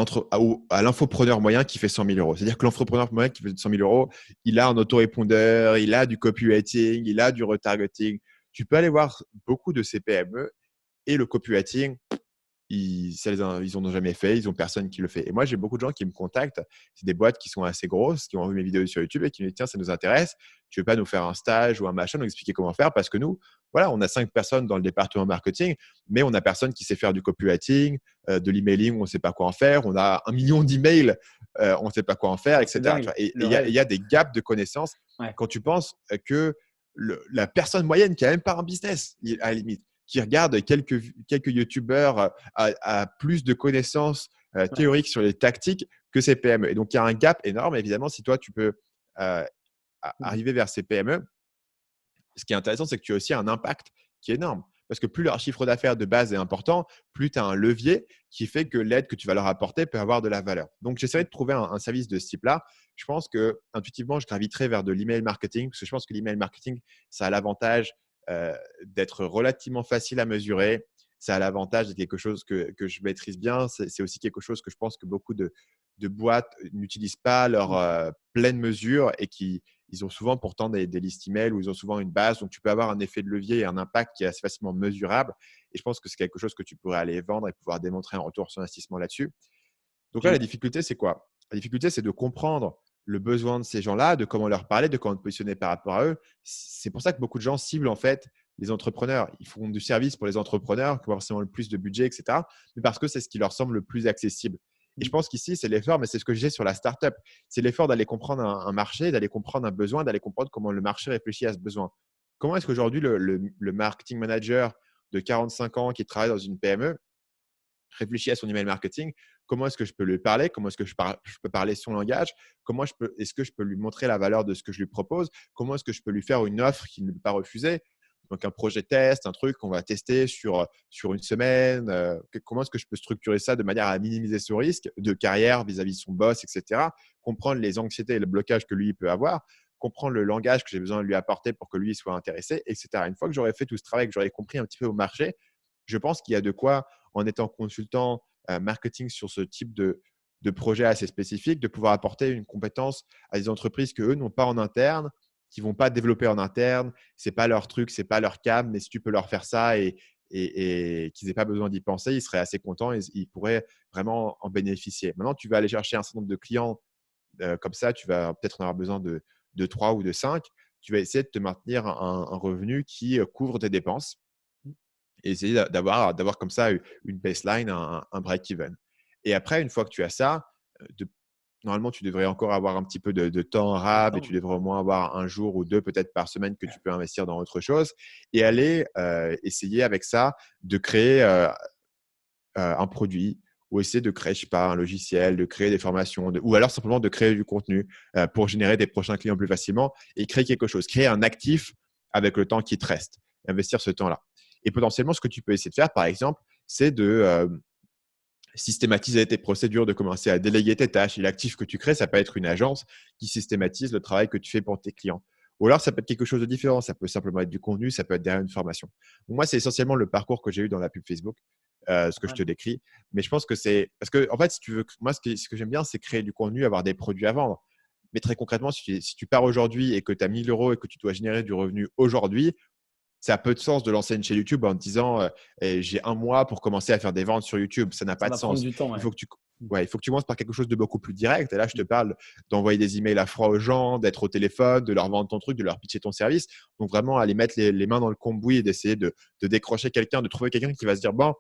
l'infopreneur moyen qui fait 100 000 euros. C'est-à-dire que l'infopreneur moyen qui fait 100 000 euros, il a un autorépondeur, il a du copywriting, il a du retargeting. Tu peux aller voir beaucoup de ces PME et le copywriting, ils en ont jamais fait, ils ont personne qui le fait. Et moi, j'ai beaucoup de gens qui me contactent. C'est des boîtes qui sont assez grosses, qui ont vu mes vidéos sur YouTube et qui me disent tiens, ça nous intéresse. Tu veux pas nous faire un stage ou un machin, nous expliquer comment faire? Parce que nous, voilà, on a 5 personnes dans le département marketing, mais on a personne qui sait faire du copywriting, de l'emailing, on ne sait pas quoi en faire. On a 1 million d'emails, on ne sait pas quoi en faire, C'est etc. Tu dingue, vois. Et le il y, a rêve. il y a des gaps de connaissances Ouais. quand tu penses que la personne moyenne qui a même pas un business, à la limite, qui regarde quelques youtubeurs a plus de connaissances Ouais. théoriques sur les tactiques que ces PME. Et donc, il y a un gap énorme. Évidemment, si toi, tu peux euh, Mhm. arriver vers ces PME, ce qui est intéressant, c'est que tu as aussi un impact qui est énorme. Parce que plus leur chiffre d'affaires de base est important, plus tu as un levier qui fait que l'aide que tu vas leur apporter peut avoir de la valeur. Donc, j'essaierai de trouver un service de ce type-là. Je pense que intuitivement, je graviterai vers de l'email marketing parce que je pense que l'email marketing, ça a l'avantage d'être relativement facile à mesurer. Ça a l'avantage d'être quelque chose que je maîtrise bien. C'est aussi quelque chose que je pense que beaucoup de boîtes n'utilisent pas à leur pleine mesure et qui ils ont souvent pourtant des listes email où ils ont souvent une base. Donc, tu peux avoir un effet de levier et un impact qui est assez facilement mesurable. Et je pense que c'est quelque chose que tu pourrais aller vendre et pouvoir démontrer un retour sur investissement là-dessus. Donc là, la Génial. difficulté, c'est quoi? La difficulté, c'est de comprendre le besoin de ces gens-là, de comment leur parler, de comment te positionner par rapport à eux. C'est pour ça que beaucoup de gens ciblent en fait les entrepreneurs. Ils font du service pour les entrepreneurs qui ont forcément le plus de budget, etc. Mais parce que c'est ce qui leur semble le plus accessible. Et je pense qu'ici, c'est l'effort, mais c'est ce que j'ai sur la startup. C'est l'effort d'aller comprendre un marché, d'aller comprendre un besoin, d'aller comprendre comment le marché réfléchit à ce besoin. Comment est-ce qu'aujourd'hui, le marketing manager de 45 ans qui travaille dans une PME réfléchit à son email marketing? Comment est-ce que je peux lui parler? Comment est-ce que je peux parler son langage? Est-ce que je peux lui montrer la valeur de ce que je lui propose? Comment est-ce que je peux lui faire une offre qu'il ne peut pas refuser? Donc, un projet test, un truc qu'on va tester sur une semaine. Comment est-ce que je peux structurer ça de manière à minimiser ce risque de carrière vis-à-vis de son boss, etc. Comprendre les anxiétés et le blocage que lui il peut avoir. Comprendre le langage que j'ai besoin de lui apporter pour que lui soit intéressé, etc. Une fois que j'aurai fait tout ce travail, que j'aurai compris un petit peu au marché, je pense qu'il y a de quoi, en étant consultant marketing sur ce type de projet assez spécifique, de pouvoir apporter une compétence à des entreprises qu'eux n'ont pas en interne, qui ne vont pas développer en interne. Ce n'est pas leur truc, ce n'est pas leur cam, mais si tu peux leur faire ça et qu'ils n'aient pas besoin d'y penser, ils seraient assez contents et ils pourraient vraiment en bénéficier. Maintenant, tu vas aller chercher un certain nombre de clients comme ça, tu vas peut-être en avoir besoin de 3 ou de 5. Tu vas essayer de te maintenir un revenu qui couvre tes dépenses et essayer d'avoir comme ça une baseline, un break-even. Et après, une fois que tu as ça, normalement, tu devrais encore avoir un petit peu de temps arabe et tu devrais au moins avoir un jour ou deux peut-être par semaine que tu peux investir dans autre chose et aller essayer avec ça de créer un produit ou essayer de créer, je sais pas, un logiciel, de créer des formations ou alors simplement de créer du contenu pour générer des prochains clients plus facilement et créer quelque chose, créer un actif avec le temps qui te reste, investir ce temps-là. Et potentiellement, ce que tu peux essayer de faire, par exemple, c'est de systématiser tes procédures, de commencer à déléguer tes tâches. Et l'actif que tu crées, ça peut être une agence qui systématise le travail que tu fais pour tes clients. Ou alors, ça peut être quelque chose de différent. Ça peut simplement être du contenu, ça peut être derrière une formation. Donc, moi, c'est essentiellement le parcours que j'ai eu dans la pub Facebook, ce que je te décris. Mais je pense que c'est… Parce que, en fait, si tu veux… Moi, ce que j'aime bien, c'est créer du contenu, avoir des produits à vendre. Mais très concrètement, si tu pars aujourd'hui et que tu as 1000 euros et que tu dois générer du revenu aujourd'hui, ça a peu de sens de lancer une chaîne YouTube en te disant j'ai un mois pour commencer à faire des ventes sur YouTube. Ça n'a Ça pas de va prendre sens. du temps. Il Ouais. faut que tu, ouais, il faut que tu commences par quelque chose de beaucoup plus direct. Et là, je te parle d'envoyer des emails à froid aux gens, d'être au téléphone, de leur vendre ton truc, de leur pitcher ton service. Donc, vraiment, aller mettre les mains dans le cambouis et d'essayer de décrocher quelqu'un, de trouver quelqu'un qui va se dire bon,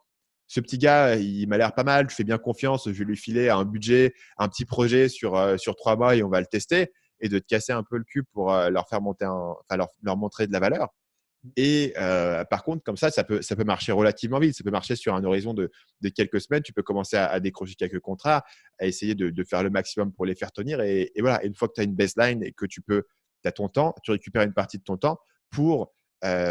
ce petit gars, il m'a l'air pas mal, je fais bien confiance, je vais lui filer un budget, un petit projet sur 3 mois et on va le tester. Et de te casser un peu le cul pour leur faire monter leur montrer de la valeur. Et par contre, comme ça peut marcher relativement vite. Ça peut marcher sur un horizon de quelques semaines. Tu peux commencer à décrocher quelques contrats, à essayer de faire le maximum pour les faire tenir. Et voilà, une fois que tu as une baseline et que tu as ton temps, tu récupères une partie de ton temps pour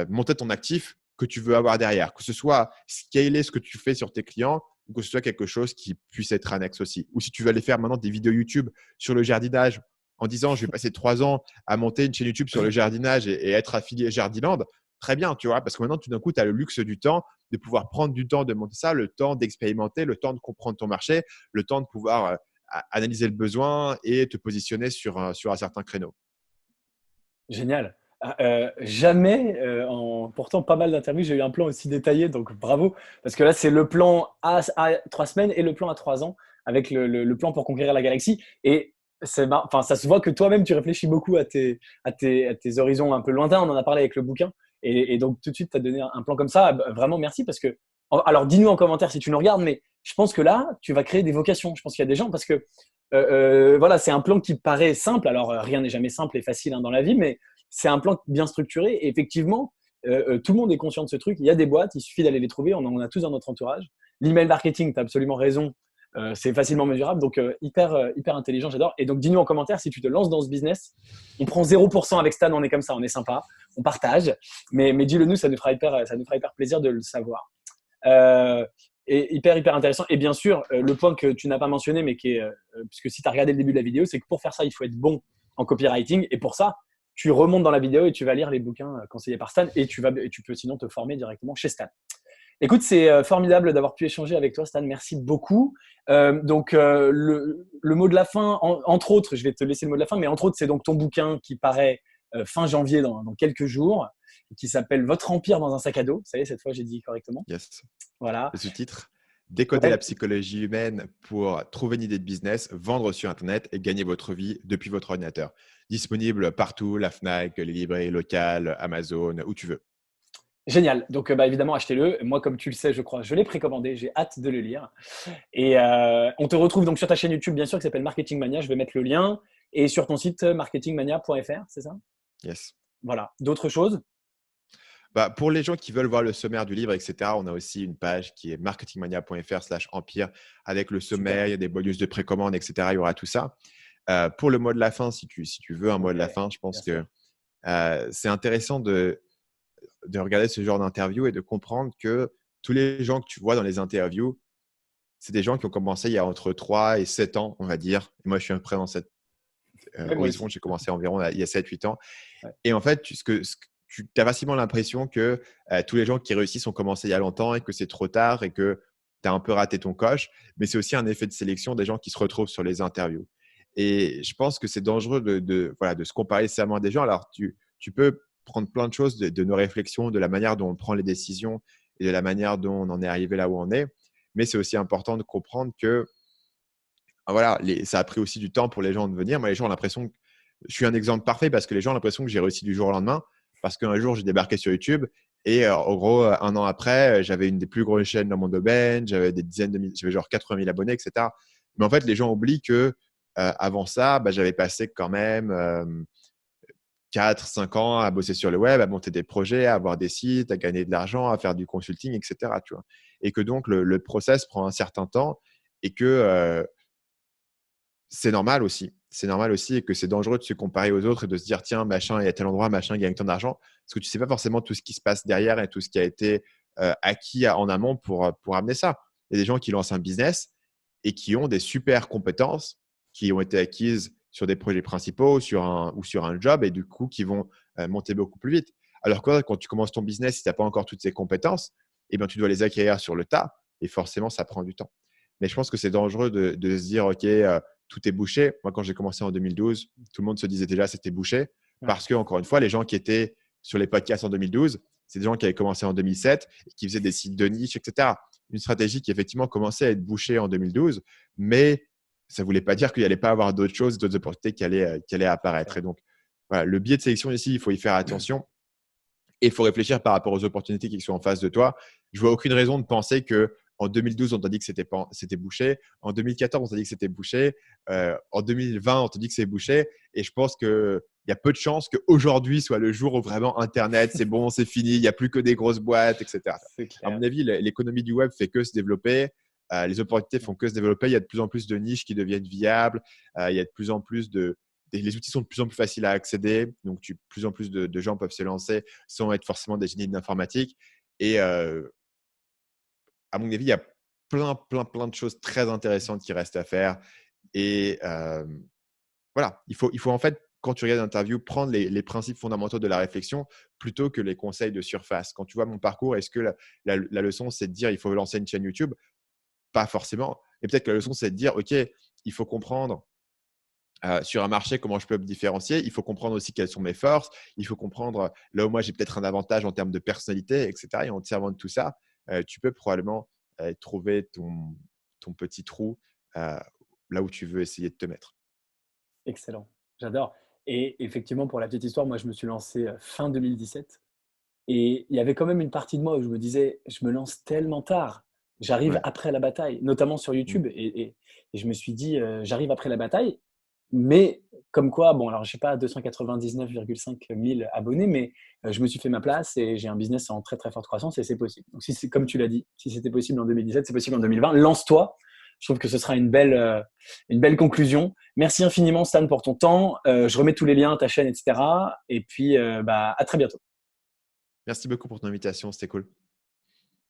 monter ton actif que tu veux avoir derrière. Que ce soit scaler ce que tu fais sur tes clients ou que ce soit quelque chose qui puisse être annexe aussi. Ou si tu veux aller faire maintenant des vidéos YouTube sur le jardinage en disant je vais passer 3 ans à monter une chaîne YouTube sur le jardinage et être affilié Jardiland, très bien, tu vois, parce que maintenant, tout d'un coup, tu as le luxe du temps, de pouvoir prendre du temps de monter ça, le temps d'expérimenter, le temps de comprendre ton marché, le temps de pouvoir analyser le besoin et te positionner sur un certain créneau. Génial. Jamais, en portant pas mal d'interviews, j'ai eu un plan aussi détaillé, donc bravo. Parce que là, c'est le plan à 3 semaines et le plan à 3 ans, avec le plan pour conquérir la galaxie. Et enfin, ça se voit que toi-même, tu réfléchis beaucoup à tes horizons un peu lointains. On en a parlé avec le bouquin. Et donc, tout de suite, tu as donné un plan comme ça. Vraiment, merci. Parce que, alors, dis-nous en commentaire si tu nous regardes, mais je pense que là, tu vas créer des vocations. Je pense qu'il y a des gens, parce que voilà, c'est un plan qui paraît simple. Alors, rien n'est jamais simple et facile dans la vie, mais c'est un plan bien structuré. Et effectivement, tout le monde est conscient de ce truc. Il y a des boîtes, il suffit d'aller les trouver. On en a tous dans notre entourage. L'email marketing, tu as absolument raison. C'est facilement mesurable, donc hyper intelligent, j'adore. Et donc, dis-nous en commentaire si tu te lances dans ce business. On prend 0% avec Stan, on est comme ça, on est sympa, on partage. Mais dis-le nous, ça nous fera hyper plaisir de le savoir. Et hyper intéressant. Et bien sûr, le point que tu n'as pas mentionné, mais qui est, puisque si tu as regardé le début de la vidéo, c'est que pour faire ça, il faut être bon en copywriting. Et pour ça, tu remontes dans la vidéo et tu vas lire les bouquins conseillés par Stan et tu peux sinon te former directement chez Stan. Écoute, c'est formidable d'avoir pu échanger avec toi, Stan. Merci beaucoup. Donc, le mot de la fin, entre autres, je vais te laisser le mot de la fin, mais entre autres, c'est donc ton bouquin qui paraît fin janvier dans quelques jours, qui s'appelle Votre empire dans un sac à dos. Ça y est, cette fois, j'ai dit correctement. Yes. Voilà. Le sous-titre, décoder la psychologie humaine pour trouver une idée de business, vendre sur Internet et gagner votre vie depuis votre ordinateur. Disponible partout, la Fnac, les librairies locales, Amazon, où tu veux. Génial. Donc, évidemment, achetez-le. Moi, comme tu le sais, je crois, je l'ai précommandé. J'ai hâte de le lire. Et on te retrouve donc sur ta chaîne YouTube, bien sûr, qui s'appelle Marketing Mania. Je vais mettre le lien. Et sur ton site marketingmania.fr, c'est ça? Yes. Voilà. D'autres choses? Pour les gens qui veulent voir le sommaire du livre, etc., on a aussi une page qui est marketingmania.fr/empire avec le sommaire, il y a des bonus de précommande, etc. Il y aura tout ça. Pour le mot de la fin, si tu veux un mot de la fin, je pense que c'est intéressant de regarder ce genre d'interview et de comprendre que tous les gens que tu vois dans les interviews, c'est des gens qui ont commencé il y a entre 3 et 7 ans, on va dire. Et moi, je suis à peu près dans cette horizon. J'ai commencé environ il y a 7-8 ans. Ouais. Et en fait, tu as facilement l'impression que tous les gens qui réussissent ont commencé il y a longtemps et que c'est trop tard et que tu as un peu raté ton coche. Mais c'est aussi un effet de sélection des gens qui se retrouvent sur les interviews. Et je pense que c'est dangereux de se comparer seulement à des gens. Alors, tu peux prendre plein de choses de nos réflexions, de la manière dont on prend les décisions et de la manière dont on en est arrivé là où on est. Mais c'est aussi important de comprendre que ça a pris aussi du temps pour les gens de venir. Moi, les gens ont l'impression que je suis un exemple parfait parce que les gens ont l'impression que j'ai réussi du jour au lendemain. Parce qu'un jour, j'ai débarqué sur YouTube et en gros, un an après, j'avais une des plus grosses chaînes dans mon domaine, j'avais des dizaines de milliers, j'avais genre 80 000 abonnés, etc. Mais en fait, les gens oublient que avant ça, j'avais passé quand même 4-5 ans à bosser sur le web, à monter des projets, à avoir des sites, à gagner de l'argent, à faire du consulting, etc. Tu vois. Et que donc, le process prend un certain temps et que c'est normal aussi. C'est normal aussi et que c'est dangereux de se comparer aux autres et de se dire tiens, machin est à tel endroit, machin gagne tant d'argent. Parce que tu ne sais pas forcément tout ce qui se passe derrière et tout ce qui a été acquis en amont pour amener ça. Il y a des gens qui lancent un business et qui ont des super compétences qui ont été acquises sur des projets principaux ou sur un job et du coup qui vont monter beaucoup plus vite. Alors que quand tu commences ton business, si tu n'as pas encore toutes ces compétences, eh bien, tu dois les acquérir sur le tas et forcément, ça prend du temps. Mais je pense que c'est dangereux de se dire ok, tout est bouché. Moi, quand j'ai commencé en 2012, tout le monde se disait déjà c'était bouché parce que, encore une fois, les gens qui étaient sur les podcasts en 2012, c'est des gens qui avaient commencé en 2007 et qui faisaient des sites de niche, etc. Une stratégie qui effectivement commençait à être bouchée en 2012, mais ça ne voulait pas dire qu'il n'y allait pas avoir d'autres choses, d'autres opportunités qui allaient apparaître. Et donc, voilà, le biais de sélection ici, il faut y faire attention. Et il faut réfléchir par rapport aux opportunités qui sont en face de toi. Je vois aucune raison de penser que en 2012, on t'a dit que c'était bouché. En 2014, on t'a dit que c'était bouché. En 2020, on t'a dit que c'est bouché. Et je pense qu'il y a peu de chances qu'aujourd'hui soit le jour où vraiment Internet, c'est bon, c'est fini, il n'y a plus que des grosses boîtes, etc. À mon avis, l'économie du web fait que se développer. Les opportunités font que se développer. Il y a de plus en plus de niches qui deviennent viables. Il y a de plus en plus les outils sont de plus en plus faciles à accéder. Donc, de plus en plus de gens peuvent se lancer sans être forcément des génies de l'informatique. Et à mon avis, il y a plein de choses très intéressantes qui restent à faire. Et voilà, il faut en fait, quand tu regardes l'interview, prendre les principes fondamentaux de la réflexion plutôt que les conseils de surface. Quand tu vois mon parcours, est-ce que la leçon, c'est de dire il faut lancer une chaîne YouTube? Pas forcément. Et peut-être que la leçon, c'est de dire OK, il faut comprendre sur un marché, comment je peux me différencier. Il faut comprendre aussi quelles sont mes forces. Il faut comprendre là où moi j'ai peut-être un avantage en termes de personnalité, etc. Et en te servant de tout ça, tu peux probablement trouver ton petit trou là où tu veux essayer de te mettre. Excellent, j'adore. Et effectivement, pour la petite histoire, moi, je me suis lancé fin 2017 et il y avait quand même une partie de moi où je me disais, je me lance tellement tard, j'arrive Ouais. après la bataille, notamment sur Mm. YouTube. Et je me suis dit, j'arrive après la bataille, mais comme quoi, bon, alors je sais pas 299,5 000 abonnés, mais je me suis fait ma place et j'ai un business en très très forte croissance et c'est possible. Donc, si c'est comme tu l'as dit, si c'était possible en 2017, c'est possible en 2020. Lance-toi, Je trouve que ce sera une belle conclusion. Merci infiniment, Stan, pour ton temps. Je remets tous les liens, ta chaîne, etc. Et puis, à très bientôt. Merci beaucoup pour ton invitation. C'était cool.